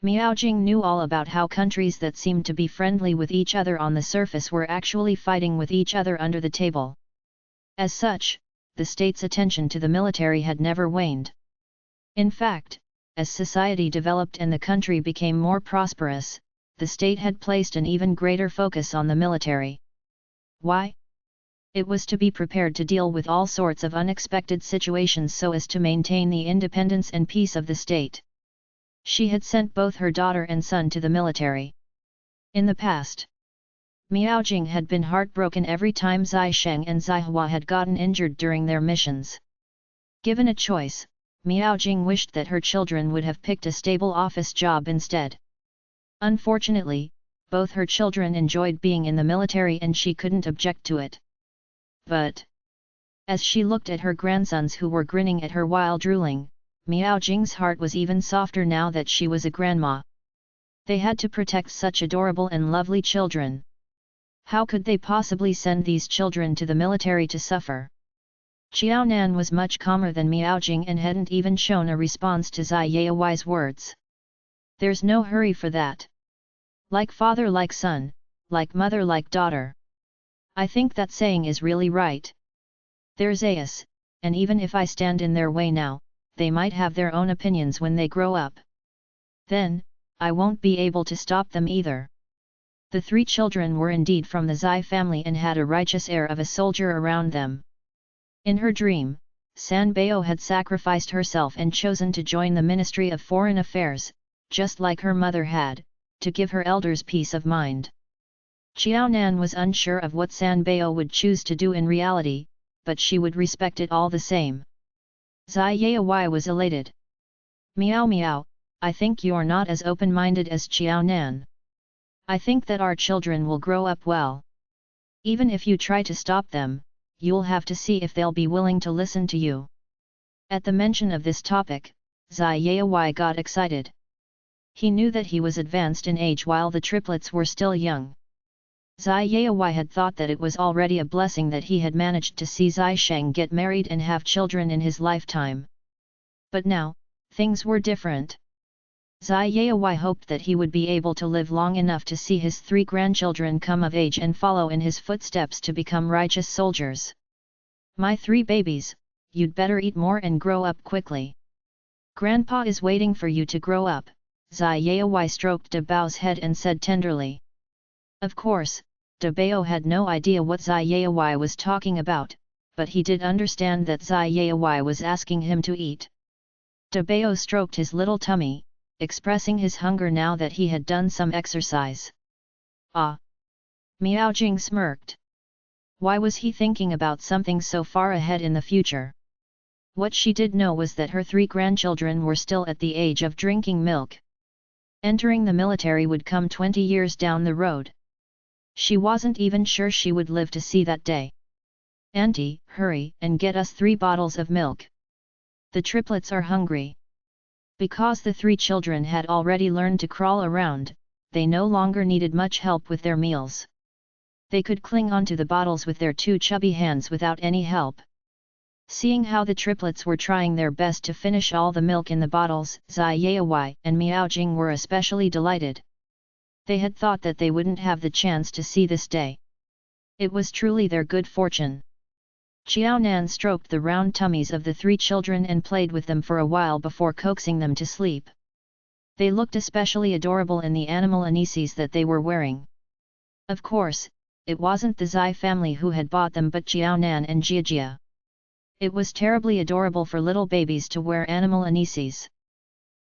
Miaojing knew all about how countries that seemed to be friendly with each other on the surface were actually fighting with each other under the table. As such, the state's attention to the military had never waned. In fact, as society developed and the country became more prosperous, the state had placed an even greater focus on the military. Why? It was to be prepared to deal with all sorts of unexpected situations so as to maintain the independence and peace of the state. She had sent both her daughter and son to the military. In the past, Miaojing had been heartbroken every time Zai Sheng and Zai Hua had gotten injured during their missions. Given a choice, Miaojing wished that her children would have picked a stable office job instead. Unfortunately, both her children enjoyed being in the military and she couldn't object to it. But, as she looked at her grandsons who were grinning at her while drooling, Miaojing's heart was even softer now that she was a grandma. They had to protect such adorable and lovely children. How could they possibly send these children to the military to suffer? Xiaonan was much calmer than Miaojing and hadn't even shown a response to Ziyai's words. There's no hurry for that. Like father like son, like mother like daughter. I think that saying is really right. They're Zayas, and even if I stand in their way now, they might have their own opinions when they grow up. Then, I won't be able to stop them either. The 3 children were indeed from the Zai family and had a righteous air of a soldier around them. In her dream, Sanbao had sacrificed herself and chosen to join the Ministry of Foreign Affairs, just like her mother had, to give her elders peace of mind. Xiaonan was unsure of what Sanbao would choose to do in reality, but she would respect it all the same. Ziyai was elated. Meow, I think you're not as open-minded as Xiaonan. I think that our children will grow up well. Even if you try to stop them, you'll have to see if they'll be willing to listen to you. At the mention of this topic, Ziyai got excited. He knew that he was advanced in age while the triplets were still young. Ziyai had thought that it was already a blessing that he had managed to see Zai Sheng get married and have children in his lifetime. But now, things were different. Ziyai hoped that he would be able to live long enough to see his 3 grandchildren come of age and follow in his footsteps to become righteous soldiers. My 3 babies, you'd better eat more and grow up quickly. Grandpa is waiting for you to grow up, Ziyai stroked Dabao's head and said tenderly. Of course, Dabao had no idea what Ziyai was talking about, but he did understand that Ziyai was asking him to eat. Dabao stroked his little tummy, expressing his hunger now that he had done some exercise. Ah! Miao Jing smirked. Why was he thinking about something so far ahead in the future? What she did know was that her 3 grandchildren were still at the age of drinking milk. Entering the military would come 20 years down the road. She wasn't even sure she would live to see that day. Auntie, hurry and get us 3 bottles of milk. The triplets are hungry. Because the 3 children had already learned to crawl around, they no longer needed much help with their meals. They could cling onto the bottles with their 2 chubby hands without any help. Seeing how the triplets were trying their best to finish all the milk in the bottles, Zai Yawai and Miao Jing were especially delighted. They had thought that they wouldn't have the chance to see this day. It was truly their good fortune. Xiaonan stroked the round tummies of the 3 children and played with them for a while before coaxing them to sleep. They looked especially adorable in the animal anises that they were wearing. Of course, it wasn't the Zai family who had bought them but Xiaonan and Jiajia. It was terribly adorable for little babies to wear animal anises.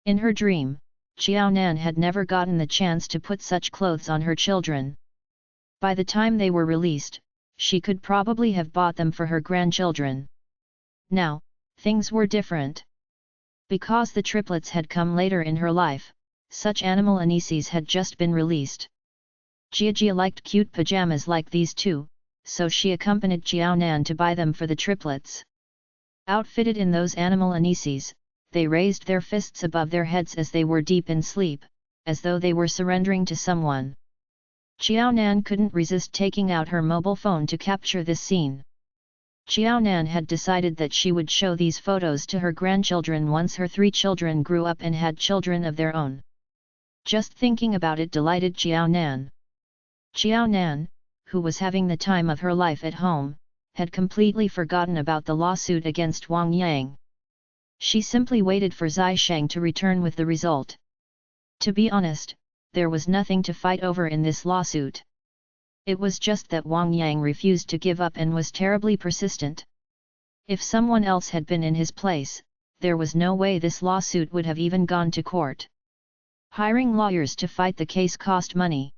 In her dream, Xiaonan had never gotten the chance to put such clothes on her children. By the time they were released, she could probably have bought them for her grandchildren. Now, things were different. Because the triplets had come later in her life, such animal anises had just been released. Jiajia liked cute pajamas like these too, so she accompanied Xiaonan to buy them for the triplets. Outfitted in those animal anises, they raised their fists above their heads as they were deep in sleep, as though they were surrendering to someone. Xiaonan couldn't resist taking out her mobile phone to capture this scene. Xiaonan had decided that she would show these photos to her grandchildren once her 3 children grew up and had children of their own. Just thinking about it delighted Xiaonan. Xiaonan, who was having the time of her life at home, had completely forgotten about the lawsuit against Wang Yang. She simply waited for Zai Sheng to return with the result. To be honest, there was nothing to fight over in this lawsuit. It was just that Wang Yang refused to give up and was terribly persistent. If someone else had been in his place, there was no way this lawsuit would have even gone to court. Hiring lawyers to fight the case cost money.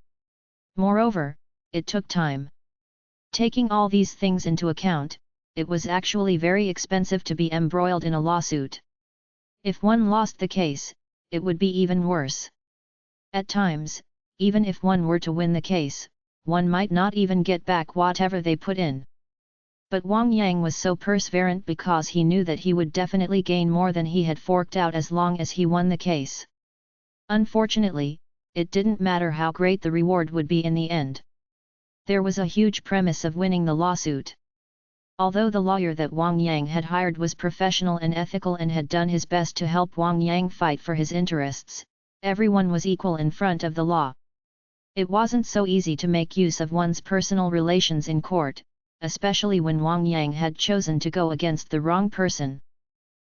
Moreover, it took time. Taking all these things into account, it was actually very expensive to be embroiled in a lawsuit. If one lost the case, it would be even worse. At times, even if one were to win the case, one might not even get back whatever they put in. But Wang Yang was so perseverant because he knew that he would definitely gain more than he had forked out as long as he won the case. Unfortunately, it didn't matter how great the reward would be in the end. There was a huge premise of winning the lawsuit. Although the lawyer that Wang Yang had hired was professional and ethical and had done his best to help Wang Yang fight for his interests, everyone was equal in front of the law. It wasn't so easy to make use of one's personal relations in court, especially when Wang Yang had chosen to go against the wrong person.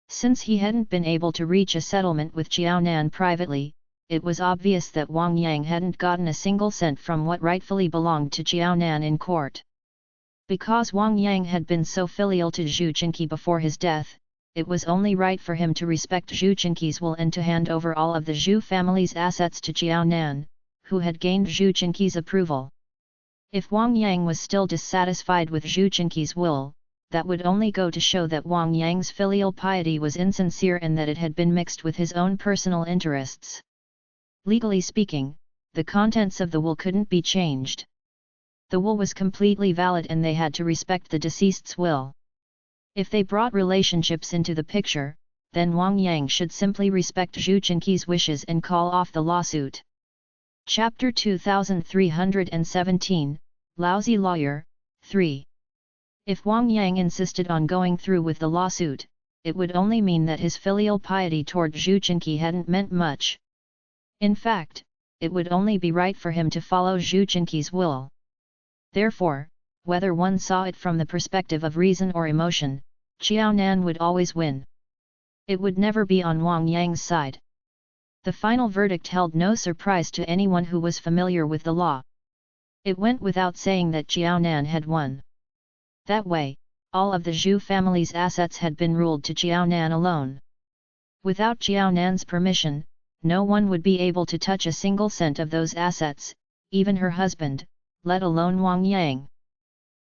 Since he hadn't been able to reach a settlement with Xiaonan privately, it was obvious that Wang Yang hadn't gotten a single cent from what rightfully belonged to Xiaonan in court. Because Wang Yang had been so filial to Zhu Qinqi before his death, it was only right for him to respect Zhu Qinqi's will and to hand over all of the Zhu family's assets to Xiaonan, who had gained Zhu Qinqi's approval. If Wang Yang was still dissatisfied with Zhu Qinqi's will, that would only go to show that Wang Yang's filial piety was insincere and that it had been mixed with his own personal interests. Legally speaking, the contents of the will couldn't be changed. The will was completely valid and they had to respect the deceased's will. If they brought relationships into the picture, then Wang Yang should simply respect Zhu Qinqi's wishes and call off the lawsuit. Chapter 2317, Lousy Lawyer, 3. If Wang Yang insisted on going through with the lawsuit, it would only mean that his filial piety toward Zhu Qinqi hadn't meant much. In fact, it would only be right for him to follow Zhu Qinqi's will. Therefore, whether one saw it from the perspective of reason or emotion, Xiaonan would always win. It would never be on Wang Yang's side. The final verdict held no surprise to anyone who was familiar with the law. It went without saying that Xiaonan had won. That way, all of the Zhu family's assets had been ruled to Xiaonan alone. Without Xiaonan's permission, no one would be able to touch a single cent of those assets, even her husband, let alone Wang Yang.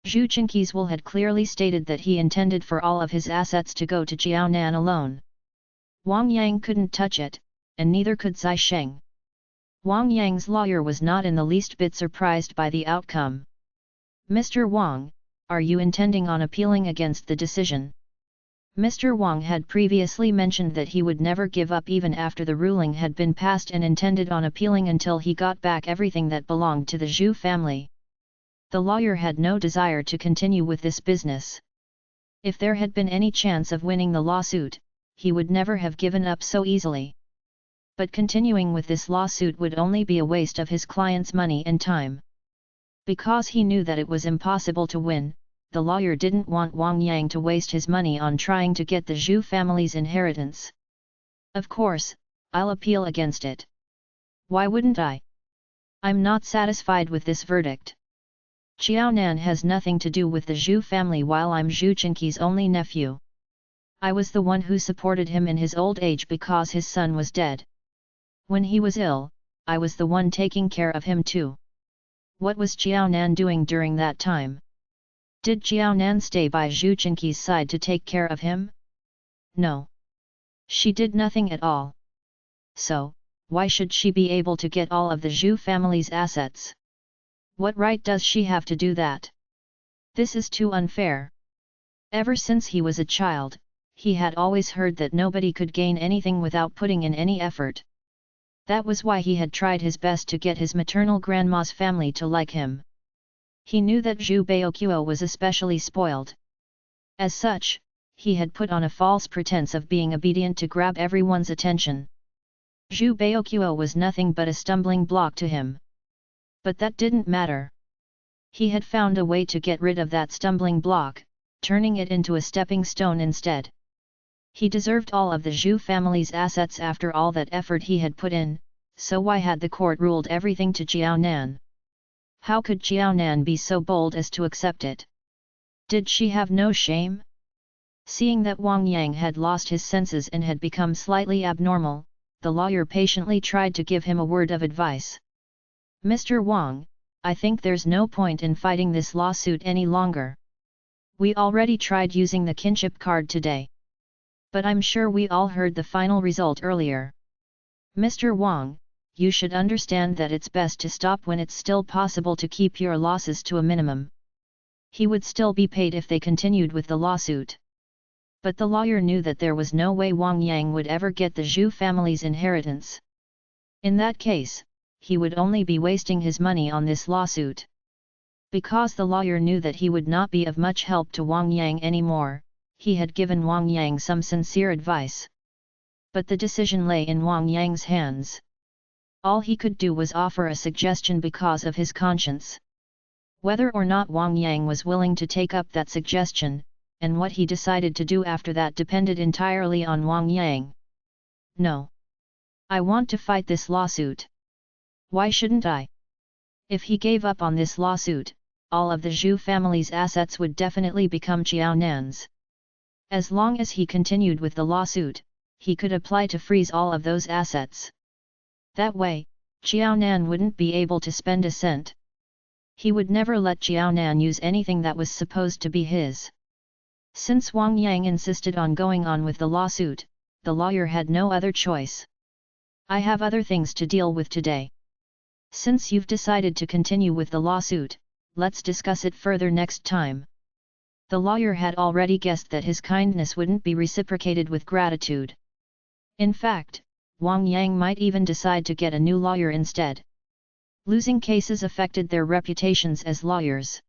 Zhu Qinqi's will had clearly stated that he intended for all of his assets to go to Jiaonan alone. Wang Yang couldn't touch it, and neither could Zai Sheng. Wang Yang's lawyer was not in the least bit surprised by the outcome. "Mr. Wang, are you intending on appealing against the decision?" Mr. Wang had previously mentioned that he would never give up even after the ruling had been passed and intended on appealing until he got back everything that belonged to the Zhu family. The lawyer had no desire to continue with this business. If there had been any chance of winning the lawsuit, he would never have given up so easily. But continuing with this lawsuit would only be a waste of his client's money and time. Because he knew that it was impossible to win, the lawyer didn't want Wang Yang to waste his money on trying to get the Zhu family's inheritance. "Of course, I'll appeal against it. Why wouldn't I? I'm not satisfied with this verdict. Jiaonan has nothing to do with the Zhu family while I'm Zhu Qinqi's only nephew. I was the one who supported him in his old age because his son was dead. When he was ill, I was the one taking care of him too. What was Jiaonan doing during that time? Did Jiaonan stay by Zhu Qinqi's side to take care of him? No. She did nothing at all. So, why should she be able to get all of the Zhu family's assets? What right does she have to do that? This is too unfair." Ever since he was a child, he had always heard that nobody could gain anything without putting in any effort. That was why he had tried his best to get his maternal grandma's family to like him. He knew that Zhu Baoqiu was especially spoiled. As such, he had put on a false pretense of being obedient to grab everyone's attention. Zhu Baoqiu was nothing but a stumbling block to him. But that didn't matter. He had found a way to get rid of that stumbling block, turning it into a stepping stone instead. He deserved all of the Zhu family's assets after all that effort he had put in, so why had the court ruled everything to Jiaonan? How could Jiaonan be so bold as to accept it? Did she have no shame? Seeing that Wang Yang had lost his senses and had become slightly abnormal, the lawyer patiently tried to give him a word of advice. "Mr. Wang, I think there's no point in fighting this lawsuit any longer. We already tried using the kinship card today. But I'm sure we all heard the final result earlier. Mr. Wang, you should understand that it's best to stop when it's still possible to keep your losses to a minimum." He would still be paid if they continued with the lawsuit. But the lawyer knew that there was no way Wang Yang would ever get the Zhu family's inheritance. In that case, he would only be wasting his money on this lawsuit. Because the lawyer knew that he would not be of much help to Wang Yang anymore, he had given Wang Yang some sincere advice. But the decision lay in Wang Yang's hands. All he could do was offer a suggestion because of his conscience. Whether or not Wang Yang was willing to take up that suggestion, and what he decided to do after that depended entirely on Wang Yang. "No. I want to fight this lawsuit. Why shouldn't I?" If he gave up on this lawsuit, all of the Zhu family's assets would definitely become Jiaonan's. As long as he continued with the lawsuit, he could apply to freeze all of those assets. That way, Jiaonan wouldn't be able to spend a cent. He would never let Jiaonan use anything that was supposed to be his. Since Wang Yang insisted on going on with the lawsuit, the lawyer had no other choice. "I have other things to deal with today. Since you've decided to continue with the lawsuit, let's discuss it further next time." The lawyer had already guessed that his kindness wouldn't be reciprocated with gratitude. In fact, Wang Yang might even decide to get a new lawyer instead. Losing cases affected their reputations as lawyers.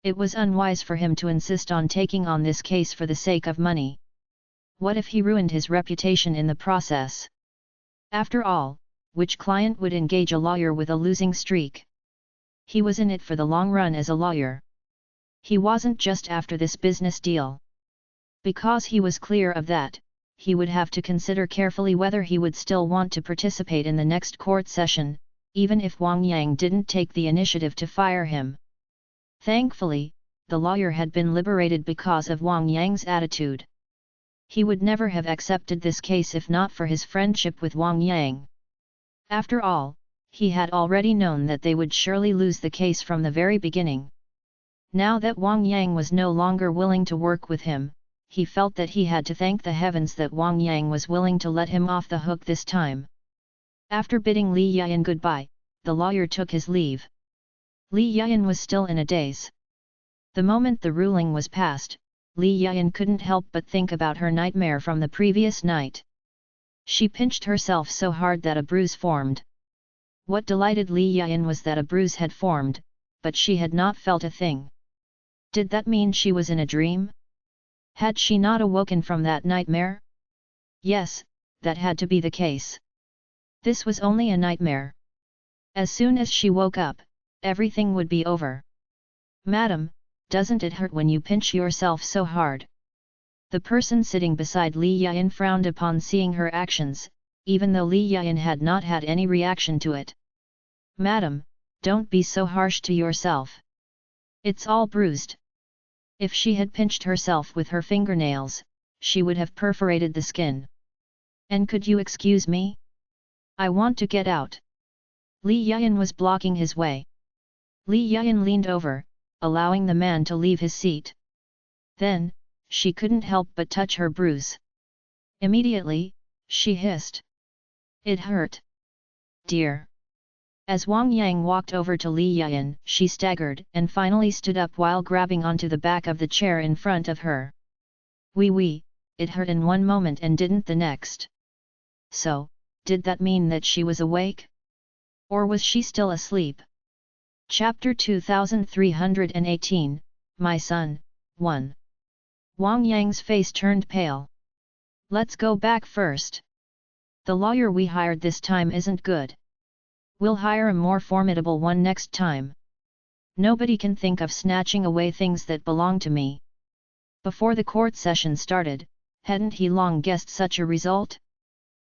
It was unwise for him to insist on taking on this case for the sake of money. What if he ruined his reputation in the process? After all, which client would engage a lawyer with a losing streak? He was in it for the long run as a lawyer. He wasn't just after this business deal. Because he was clear of that, he would have to consider carefully whether he would still want to participate in the next court session, even if Wang Yang didn't take the initiative to fire him. Thankfully, the lawyer had been liberated because of Wang Yang's attitude. He would never have accepted this case if not for his friendship with Wang Yang. After all, he had already known that they would surely lose the case from the very beginning. Now that Wang Yang was no longer willing to work with him, he felt that he had to thank the heavens that Wang Yang was willing to let him off the hook this time. After bidding Li Yian goodbye, the lawyer took his leave. Li Yian was still in a daze. The moment the ruling was passed, Li Yian couldn't help but think about her nightmare from the previous night. She pinched herself so hard that a bruise formed. What delighted Li Yian was that a bruise had formed, but she had not felt a thing. Did that mean she was in a dream? Had she not awoken from that nightmare? Yes, that had to be the case. This was only a nightmare. As soon as she woke up, everything would be over. Madam, doesn't it hurt when you pinch yourself so hard? The person sitting beside Li Yian frowned upon seeing her actions, even though Li Yian had not had any reaction to it. Madam, don't be so harsh to yourself. It's all bruised. If she had pinched herself with her fingernails, she would have perforated the skin. And could you excuse me? I want to get out. Li Yian was blocking his way. Li Yian leaned over, allowing the man to leave his seat. Then, she couldn't help but touch her bruise. Immediately, she hissed. It hurt. Dear. As Wang Yang walked over to Li Yian, she staggered and finally stood up while grabbing onto the back of the chair in front of her. Wee, it hurt in one moment and didn't the next. So, did that mean that she was awake? Or was she still asleep? Chapter 2318, My Son, 1. Wang Yang's face turned pale. Let's go back first. The lawyer we hired this time isn't good. We'll hire a more formidable one next time. Nobody can think of snatching away things that belong to me. Before the court session started, hadn't he long guessed such a result?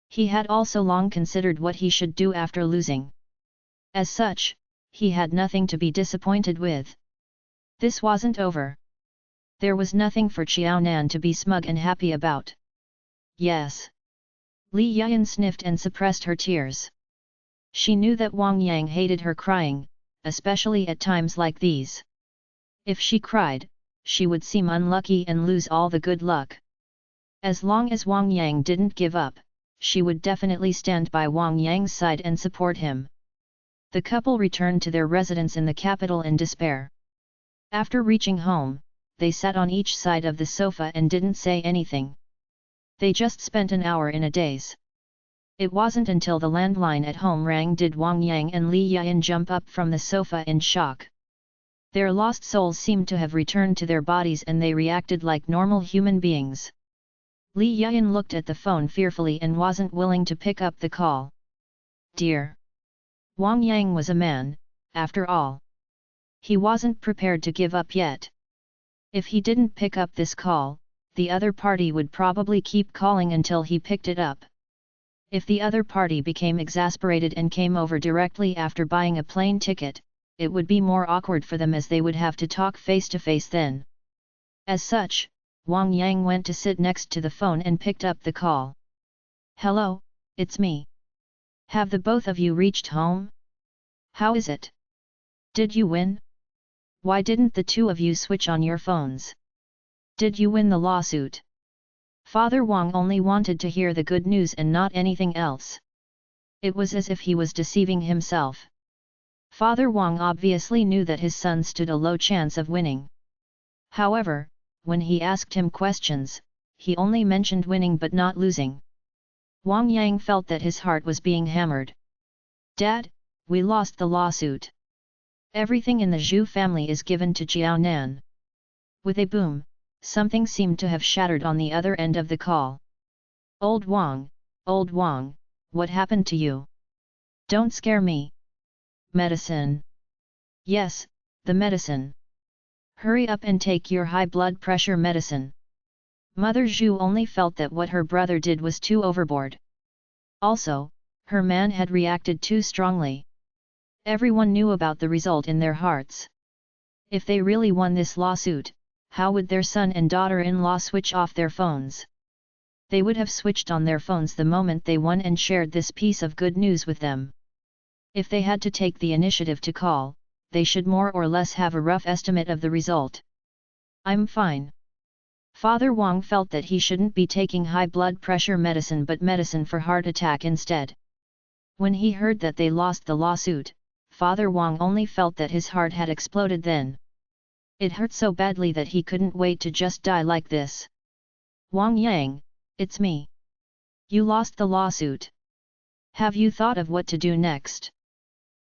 He had also long considered what he should do after losing. As such, he had nothing to be disappointed with. This wasn't over. There was nothing for Xiaonan to be smug and happy about. Yes. Li Yian sniffed and suppressed her tears. She knew that Wang Yang hated her crying, especially at times like these. If she cried, she would seem unlucky and lose all the good luck. As long as Wang Yang didn't give up, she would definitely stand by Wang Yang's side and support him. The couple returned to their residence in the capital in despair. After reaching home, they sat on each side of the sofa and didn't say anything. They just spent an hour in a daze. It wasn't until the landline at home rang did Wang Yang and Li Yian jump up from the sofa in shock. Their lost souls seemed to have returned to their bodies and they reacted like normal human beings. Li Yian looked at the phone fearfully and wasn't willing to pick up the call. Dear. Wang Yang was a man, after all. He wasn't prepared to give up yet. If he didn't pick up this call, the other party would probably keep calling until he picked it up. If the other party became exasperated and came over directly after buying a plane ticket, it would be more awkward for them as they would have to talk face to face then. As such, Wang Yang went to sit next to the phone and picked up the call. Hello, it's me. Have the both of you reached home? How is it? Did you win? Why didn't the two of you switch on your phones? Did you win the lawsuit? Father Wang only wanted to hear the good news and not anything else. It was as if he was deceiving himself. Father Wang obviously knew that his son stood a low chance of winning. However, when he asked him questions, he only mentioned winning but not losing. Wang Yang felt that his heart was being hammered. Dad, we lost the lawsuit. Everything in the Zhu family is given to Jiaonan. With a boom, something seemed to have shattered on the other end of the call. Old Wang, what happened to you? Don't scare me. Medicine. Yes, the medicine. Hurry up and take your high blood pressure medicine. Mother Zhu only felt that what her brother did was too overboard. Also, her man had reacted too strongly. Everyone knew about the result in their hearts. If they really won this lawsuit, how would their son and daughter-in-law switch off their phones? They would have switched on their phones the moment they won and shared this piece of good news with them. If they had to take the initiative to call, they should more or less have a rough estimate of the result. I'm fine. Father Wang felt that he shouldn't be taking high blood pressure medicine but medicine for heart attack instead. When he heard that they lost the lawsuit, Father Wang only felt that his heart had exploded then. It hurt so badly that he couldn't wait to just die like this. Wang Yang, it's me. You lost the lawsuit. Have you thought of what to do next?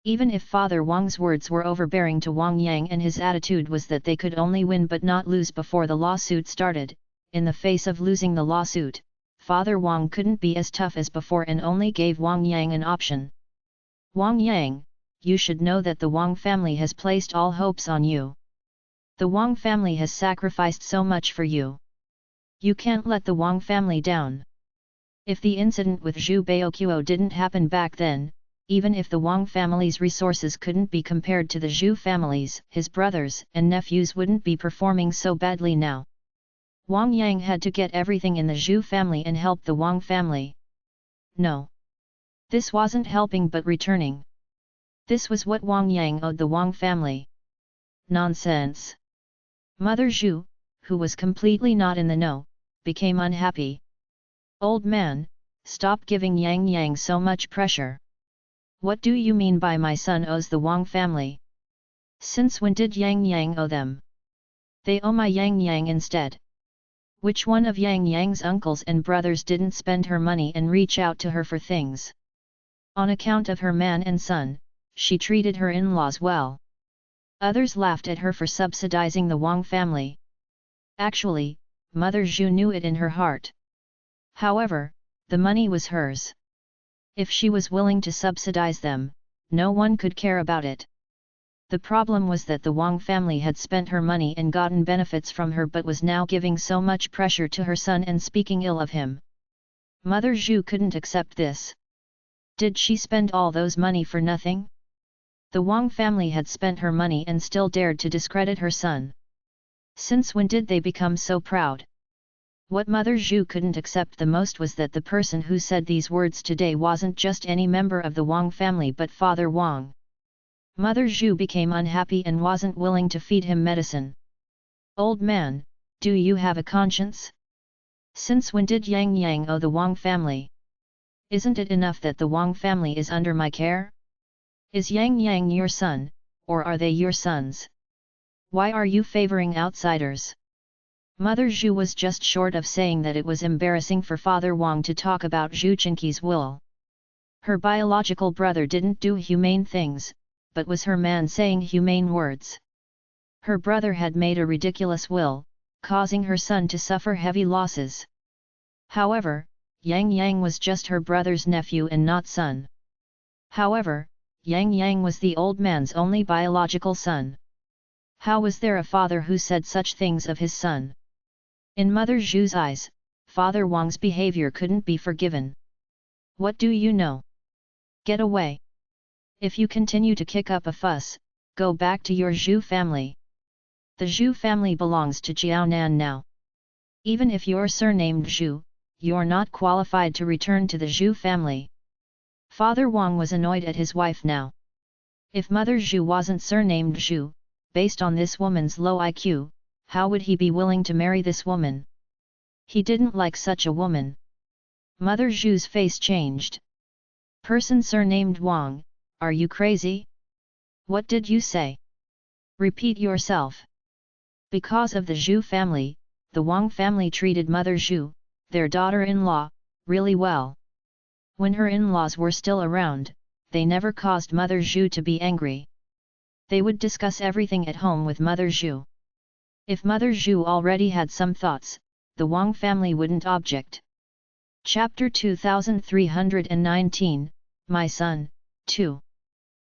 Even if Father Wang's words were overbearing to Wang Yang and his attitude was that they could only win but not lose before the lawsuit started, in the face of losing the lawsuit, Father Wang couldn't be as tough as before and only gave Wang Yang an option. Wang Yang, you should know that the Wang family has placed all hopes on you. The Wang family has sacrificed so much for you. You can't let the Wang family down. If the incident with Zhu Baoqiu didn't happen back then, even if the Wang family's resources couldn't be compared to the Zhu family's, his brothers and nephews wouldn't be performing so badly now. Wang Yang had to get everything in the Zhu family and help the Wang family. No. This wasn't helping but returning. This was what Wang Yang owed the Wang family. Nonsense. Mother Zhu, who was completely not in the know, became unhappy. Old man, stop giving Yang Yang so much pressure. What do you mean by my son owes the Wang family? Since when did Yang Yang owe them? They owe my Yang Yang instead. Which one of Yang Yang's uncles and brothers didn't spend her money and reach out to her for things? On account of her man and son, she treated her in-laws well. Others laughed at her for subsidizing the Wang family. Actually, Mother Zhu knew it in her heart. However, the money was hers. If she was willing to subsidize them, no one could care about it. The problem was that the Wang family had spent her money and gotten benefits from her but was now giving so much pressure to her son and speaking ill of him. Mother Zhu couldn't accept this. Did she spend all those money for nothing? The Wang family had spent her money and still dared to discredit her son. Since when did they become so proud? What Mother Zhu couldn't accept the most was that the person who said these words today wasn't just any member of the Wang family but Father Wang. Mother Zhu became unhappy and wasn't willing to feed him medicine. Old man, do you have a conscience? Since when did Yang Yang owe the Wang family? Isn't it enough that the Wang family is under my care? Is Yang Yang your son, or are they your sons? Why are you favoring outsiders? Mother Zhu was just short of saying that it was embarrassing for Father Wang to talk about Zhu Chenqi's will. Her biological brother didn't do humane things, but was her man saying humane words. Her brother had made a ridiculous will, causing her son to suffer heavy losses. However, Yang Yang was just her brother's nephew and not son. However, Yang Yang was the old man's only biological son. How was there a father who said such things of his son? In Mother Zhu's eyes, Father Wang's behavior couldn't be forgiven. What do you know? Get away. If you continue to kick up a fuss, go back to your Zhu family. The Zhu family belongs to Jiaonan now. Even if you're surnamed Zhu, you're not qualified to return to the Zhu family. Father Wang was annoyed at his wife now. If Mother Zhu wasn't surnamed Zhu, based on this woman's low IQ, how would he be willing to marry this woman? He didn't like such a woman. Mother Zhu's face changed. Person surnamed Wang, are you crazy? What did you say? Repeat yourself. Because of the Zhu family, the Wang family treated Mother Zhu, their daughter-in-law, really well. When her in-laws were still around, they never caused Mother Zhu to be angry. They would discuss everything at home with Mother Zhu. If Mother Zhu already had some thoughts, the Wang family wouldn't object. Chapter 2319, My Son, 2.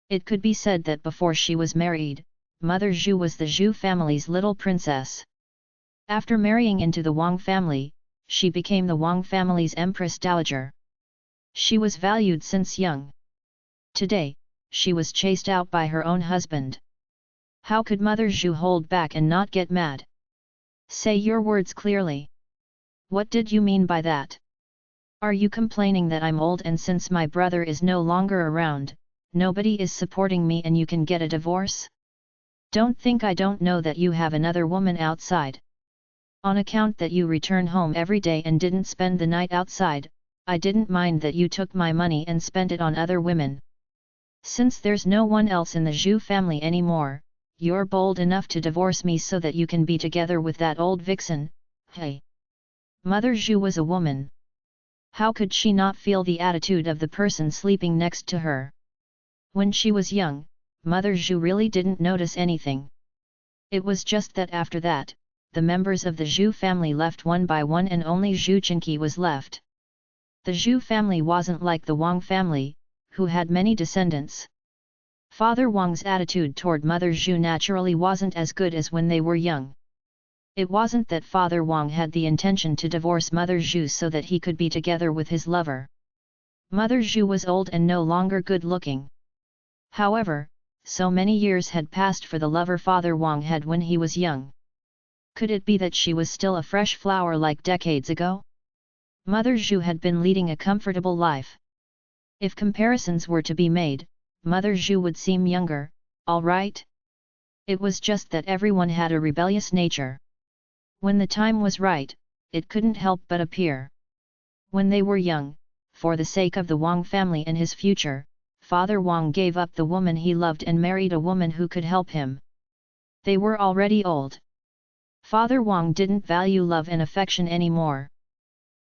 It could be said that before she was married, Mother Zhu was the Zhu family's little princess. After marrying into the Wang family, she became the Wang family's Empress Dowager. She was valued since young. Today, she was chased out by her own husband. How could Mother Zhu hold back and not get mad? Say your words clearly. What did you mean by that? Are you complaining that I'm old and since my brother is no longer around, nobody is supporting me and you can get a divorce? Don't think I don't know that you have another woman outside. On account that you return home every day and didn't spend the night outside, I didn't mind that you took my money and spent it on other women. Since there's no one else in the Zhu family anymore, you're bold enough to divorce me so that you can be together with that old vixen, hey. Mother Zhu was a woman. How could she not feel the attitude of the person sleeping next to her? When she was young, Mother Zhu really didn't notice anything. It was just that after that, the members of the Zhu family left one by one and only Zhu Chenqi was left. The Zhu family wasn't like the Wang family, who had many descendants. Father Wang's attitude toward Mother Zhu naturally wasn't as good as when they were young. It wasn't that Father Wang had the intention to divorce Mother Zhu so that he could be together with his lover. Mother Zhu was old and no longer good-looking. However, so many years had passed for the lover Father Wang had when he was young. Could it be that she was still a fresh flower like decades ago? Mother Zhu had been leading a comfortable life. If comparisons were to be made, Mother Zhu would seem younger, all right? It was just that everyone had a rebellious nature. When the time was right, it couldn't help but appear. When they were young, for the sake of the Wang family and his future, Father Wang gave up the woman he loved and married a woman who could help him. They were already old. Father Wang didn't value love and affection anymore.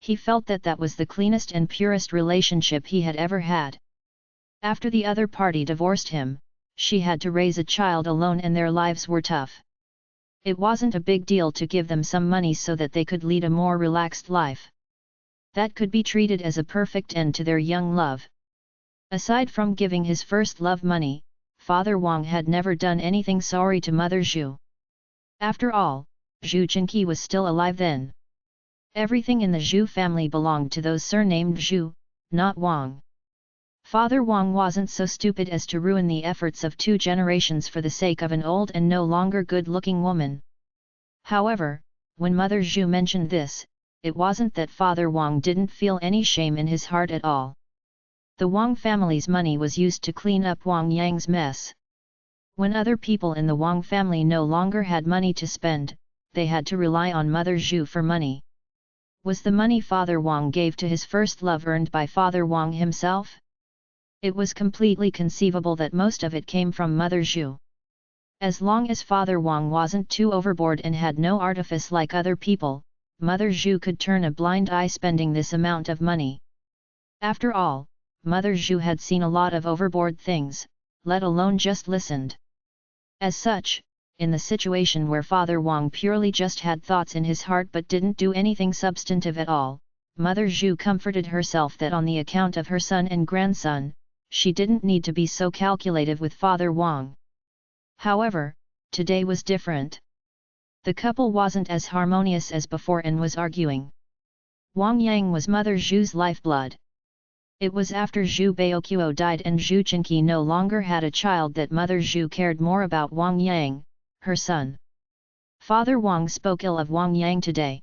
He felt that that was the cleanest and purest relationship he had ever had. After the other party divorced him, she had to raise a child alone and their lives were tough. It wasn't a big deal to give them some money so that they could lead a more relaxed life. That could be treated as a perfect end to their young love. Aside from giving his first love money, Father Wang had never done anything sorry to Mother Zhu. After all, Zhu Chenqi was still alive then. Everything in the Zhu family belonged to those surnamed Zhu, not Wang. Father Wang wasn't so stupid as to ruin the efforts of 2 generations for the sake of an old and no longer good-looking woman. However, when Mother Zhu mentioned this, it wasn't that Father Wang didn't feel any shame in his heart at all. The Wang family's money was used to clean up Wang Yang's mess. When other people in the Wang family no longer had money to spend, they had to rely on Mother Zhu for money. Was the money Father Wang gave to his first love earned by Father Wang himself? It was completely conceivable that most of it came from Mother Zhu. As long as Father Wang wasn't too overboard and had no artifice like other people, Mother Zhu could turn a blind eye spending this amount of money. After all, Mother Zhu had seen a lot of overboard things, let alone just listened. As such, in the situation where Father Wang purely just had thoughts in his heart but didn't do anything substantive at all, Mother Zhu comforted herself that on the account of her son and grandson, she didn't need to be so calculative with Father Wang. However, today was different. The couple wasn't as harmonious as before and was arguing. Wang Yang was Mother Zhu's lifeblood. It was after Zhu Baoqiu died and Zhu Chenqi no longer had a child that Mother Zhu cared more about Wang Yang, her son. Father Wang spoke ill of Wang Yang today.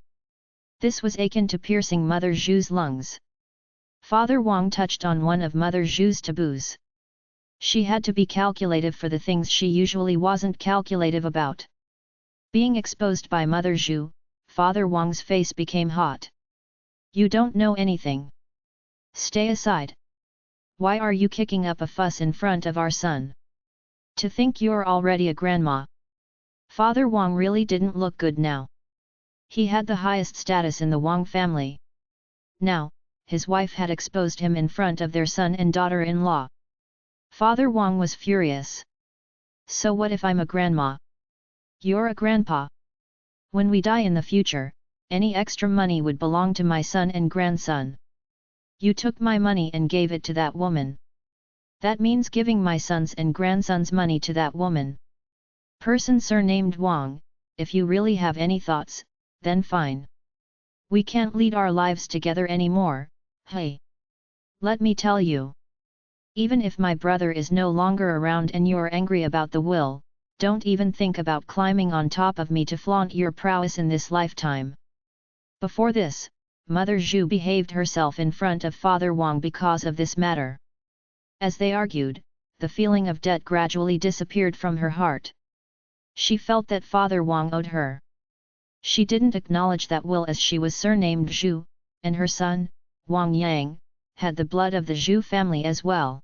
This was akin to piercing Mother Zhu's lungs. Father Wang touched on one of Mother Zhu's taboos. She had to be calculative for the things she usually wasn't calculative about. Being exposed by Mother Zhu, Father Wang's face became hot. You don't know anything. Stay aside. Why are you kicking up a fuss in front of our son? To think you're already a grandma. Father Wang really didn't look good now. He had the highest status in the Wang family. Now, his wife had exposed him in front of their son and daughter-in-law. Father Wang was furious. So what if I'm a grandma? You're a grandpa. When we die in the future, any extra money would belong to my son and grandson. You took my money and gave it to that woman. That means giving my sons and grandsons money to that woman. Person surnamed Wang, if you really have any thoughts, then fine. We can't lead our lives together anymore, hey. Let me tell you. Even if my brother is no longer around and you're angry about the will, don't even think about climbing on top of me to flaunt your prowess in this lifetime. Before this, Mother Zhu behaved herself in front of Father Wang because of this matter. As they argued, the feeling of debt gradually disappeared from her heart. She felt that Father Wang owed her. She didn't acknowledge that will as she was surnamed Zhu, and her son, Wang Yang, had the blood of the Zhu family as well.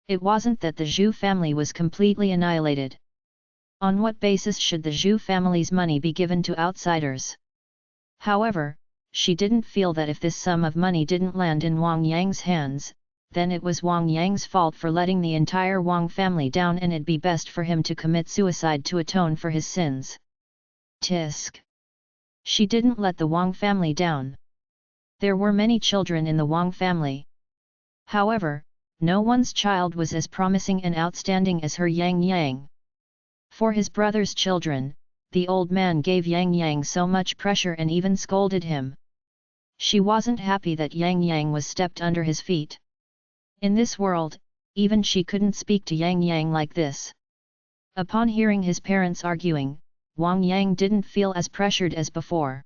It wasn't that the Zhu family was completely annihilated. On what basis should the Zhu family's money be given to outsiders? However, she didn't feel that if this sum of money didn't land in Wang Yang's hands, then it was Wang Yang's fault for letting the entire Wang family down, and it'd be best for him to commit suicide to atone for his sins. Tisk. She didn't let the Wang family down. There were many children in the Wang family. However, no one's child was as promising and outstanding as her Yang Yang. For his brother's children, the old man gave Yang Yang so much pressure and even scolded him. She wasn't happy that Yang Yang was stepped under his feet. In this world, even she couldn't speak to Yang Yang like this. Upon hearing his parents arguing, Wang Yang didn't feel as pressured as before.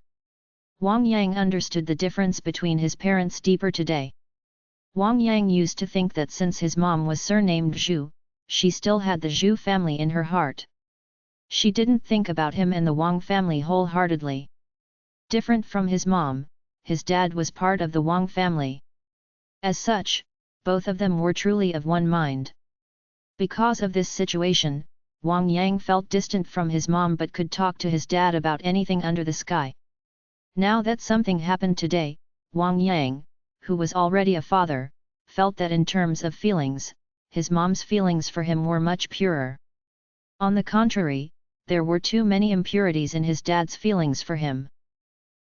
Wang Yang understood the difference between his parents deeper today. Wang Yang used to think that since his mom was surnamed Zhu, she still had the Zhu family in her heart. She didn't think about him and the Wang family wholeheartedly. Different from his mom, his dad was part of the Wang family. As such, both of them were truly of one mind. Because of this situation, Wang Yang felt distant from his mom but could talk to his dad about anything under the sky. Now that something happened today, Wang Yang, who was already a father, felt that in terms of feelings, his mom's feelings for him were much purer. On the contrary, there were too many impurities in his dad's feelings for him.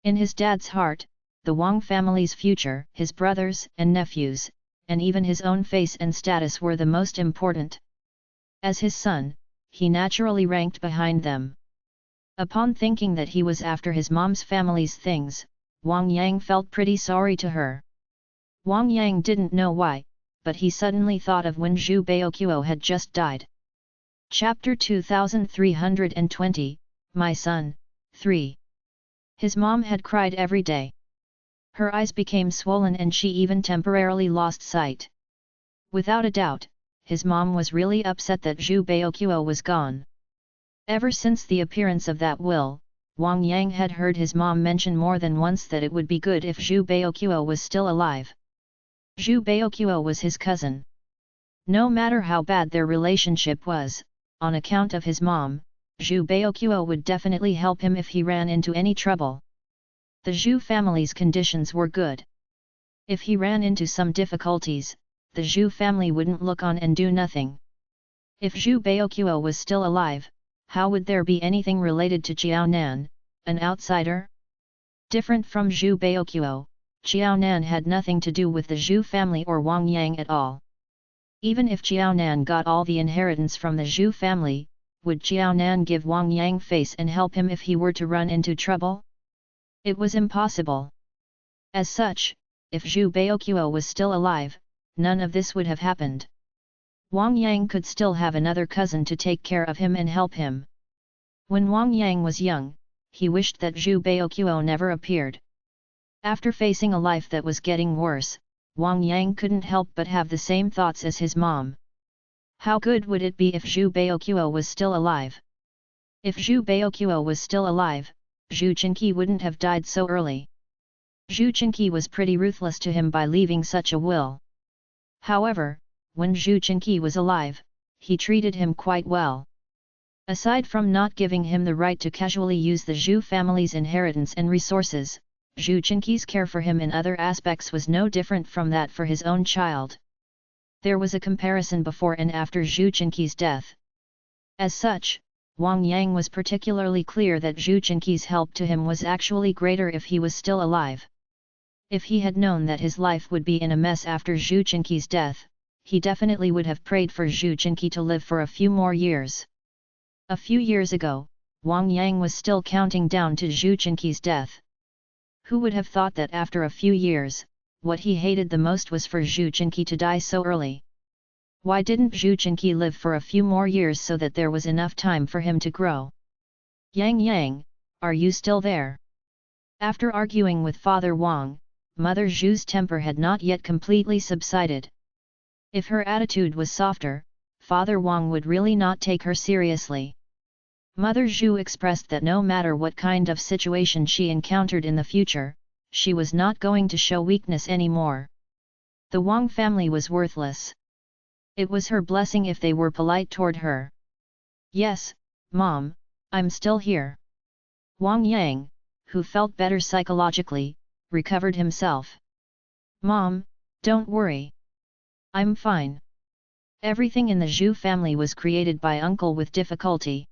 In his dad's heart, the Wang family's future, his brothers and nephews, and even his own face and status were the most important. As his son, he naturally ranked behind them. Upon thinking that he was after his mom's family's things, Wang Yang felt pretty sorry to her. Wang Yang didn't know why, but he suddenly thought of when Zhu Baoqiu had just died. Chapter 2320, My Son, 3. His mom had cried every day. Her eyes became swollen and she even temporarily lost sight. Without a doubt, his mom was really upset that Zhu Baoqiu was gone. Ever since the appearance of that will, Wang Yang had heard his mom mention more than once that it would be good if Zhu Baoqiu was still alive. Zhu Baoqiu was his cousin. No matter how bad their relationship was, on account of his mom, Zhu Baoqiu would definitely help him if he ran into any trouble. The Zhu family's conditions were good. If he ran into some difficulties, the Zhu family wouldn't look on and do nothing. If Zhu Baoqiu was still alive, how would there be anything related to Jiaonan, an outsider? Different from Zhu Baoqiu, Jiaonan had nothing to do with the Zhu family or Wang Yang at all. Even if Jiaonan got all the inheritance from the Zhu family, would Jiaonan give Wang Yang face and help him if he were to run into trouble? It was impossible. As such, if Zhu Baoqiu was still alive, none of this would have happened. Wang Yang could still have another cousin to take care of him and help him. When Wang Yang was young, he wished that Zhu Baoqiu never appeared. After facing a life that was getting worse, Wang Yang couldn't help but have the same thoughts as his mom. How good would it be if Zhu Baoqiu was still alive? If Zhu Baoqiu was still alive, Zhu Qinqi wouldn't have died so early. Zhu Qinqi was pretty ruthless to him by leaving such a will. However, when Zhu Qinqi was alive, he treated him quite well. Aside from not giving him the right to casually use the Zhu family's inheritance and resources, Zhu Qinqi's care for him in other aspects was no different from that for his own child. There was a comparison before and after Zhu Qinqi's death. As such, Wang Yang was particularly clear that Zhu Qinqi's help to him was actually greater if he was still alive. If he had known that his life would be in a mess after Zhu Qinqi's death, he definitely would have prayed for Zhu Qinqi to live for a few more years. A few years ago, Wang Yang was still counting down to Zhu Qinqi's death. Who would have thought that after a few years, what he hated the most was for Zhu Qinqi to die so early? Why didn't Zhu Qinqi live for a few more years so that there was enough time for him to grow? Yang Yang, are you still there? After arguing with Father Wang, Mother Zhu's temper had not yet completely subsided. If her attitude was softer, Father Wang would really not take her seriously. Mother Zhu expressed that no matter what kind of situation she encountered in the future, she was not going to show weakness anymore. The Wang family was worthless. It was her blessing if they were polite toward her. Yes, Mom, I'm still here. Wang Yang, who felt better psychologically, recovered himself. Mom, don't worry. I'm fine. Everything in the Zhu family was created by Uncle with difficulty.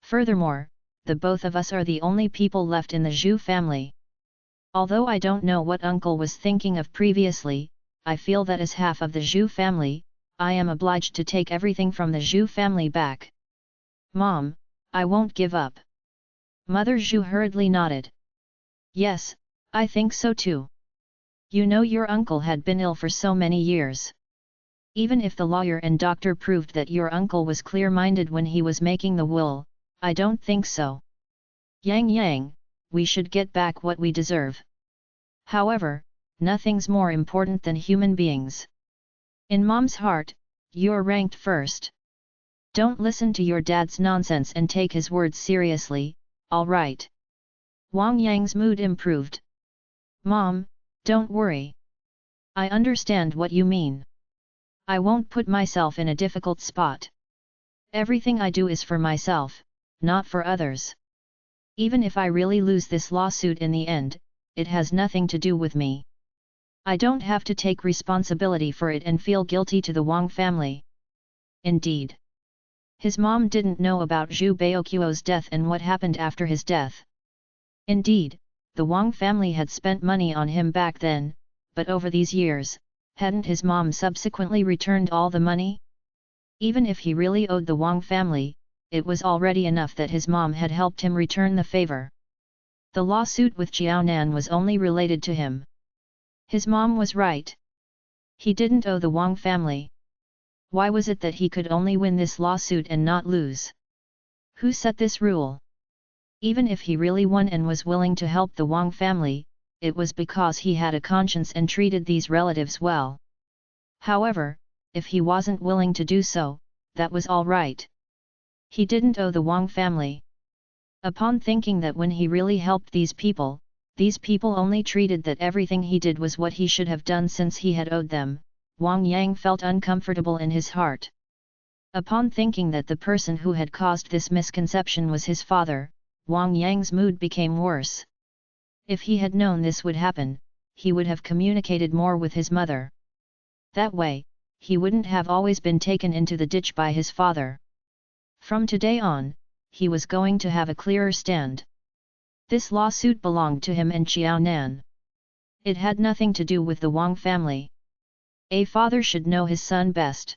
Furthermore, the both of us are the only people left in the Zhu family. Although I don't know what Uncle was thinking of previously, I feel that as half of the Zhu family, I am obliged to take everything from the Zhu family back. Mom, I won't give up. Mother Zhu hurriedly nodded. Yes, I think so too. You know your uncle had been ill for so many years. Even if the lawyer and doctor proved that your uncle was clear-minded when he was making the will, I don't think so. Yang, we should get back what we deserve. However, nothing's more important than human beings. In Mom's heart, you're ranked first. Don't listen to your dad's nonsense and take his words seriously, alright? Wang Yang's mood improved. Mom, don't worry. I understand what you mean. I won't put myself in a difficult spot. Everything I do is for myself, not for others. Even if I really lose this lawsuit in the end, it has nothing to do with me. I don't have to take responsibility for it and feel guilty to the Wang family. Indeed. His mom didn't know about Zhu Baoquo's death and what happened after his death. Indeed, the Wang family had spent money on him back then, but over these years, hadn't his mom subsequently returned all the money? Even if he really owed the Wang family, it was already enough that his mom had helped him return the favor. The lawsuit with Jiaonan was only related to him. His mom was right. He didn't owe the Wang family. Why was it that he could only win this lawsuit and not lose? Who set this rule? Even if he really won and was willing to help the Wang family, it was because he had a conscience and treated these relatives well. However, if he wasn't willing to do so, that was all right. He didn't owe the Wang family. Upon thinking that when he really helped these people only treated that everything he did was what he should have done since he had owed them, Wang Yang felt uncomfortable in his heart. Upon thinking that the person who had caused this misconception was his father, Wang Yang's mood became worse. If he had known this would happen, he would have communicated more with his mother. That way, he wouldn't have always been taken into the ditch by his father. From today on, he was going to have a clearer stand. This lawsuit belonged to him and Xiaonan. It had nothing to do with the Wang family. A father should know his son best.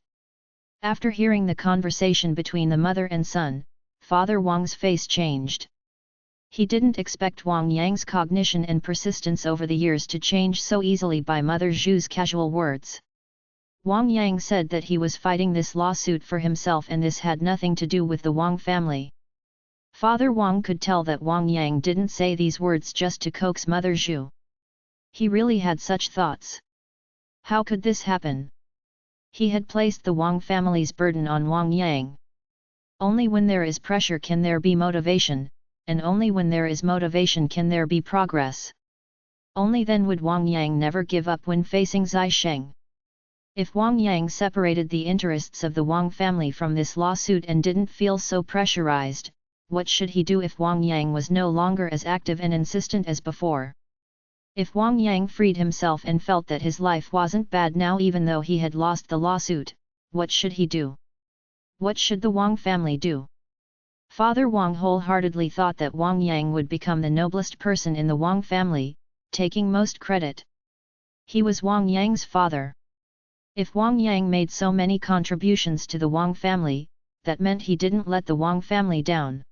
After hearing the conversation between the mother and son, Father Wang's face changed. He didn't expect Wang Yang's cognition and persistence over the years to change so easily by Mother Zhu's casual words. Wang Yang said that he was fighting this lawsuit for himself and this had nothing to do with the Wang family. Father Wang could tell that Wang Yang didn't say these words just to coax Mother Zhu. He really had such thoughts. How could this happen? He had placed the Wang family's burden on Wang Yang. Only when there is pressure can there be motivation, and only when there is motivation can there be progress. Only then would Wang Yang never give up when facing Zai Sheng. If Wang Yang separated the interests of the Wang family from this lawsuit and didn't feel so pressurized, what should he do if Wang Yang was no longer as active and insistent as before? If Wang Yang freed himself and felt that his life wasn't bad now even though he had lost the lawsuit, what should he do? What should the Wang family do? Father Wang wholeheartedly thought that Wang Yang would become the noblest person in the Wang family, taking most credit. He was Wang Yang's father. If Wang Yang made so many contributions to the Wang family, that meant he didn't let the Wang family down.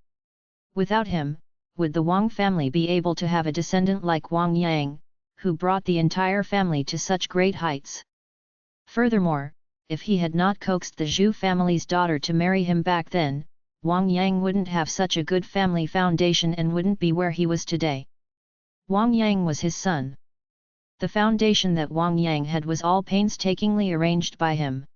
Without him, would the Wang family be able to have a descendant like Wang Yang, who brought the entire family to such great heights? Furthermore, if he had not coaxed the Zhu family's daughter to marry him back then, Wang Yang wouldn't have such a good family foundation and wouldn't be where he was today. Wang Yang was his son. The foundation that Wang Yang had was all painstakingly arranged by him.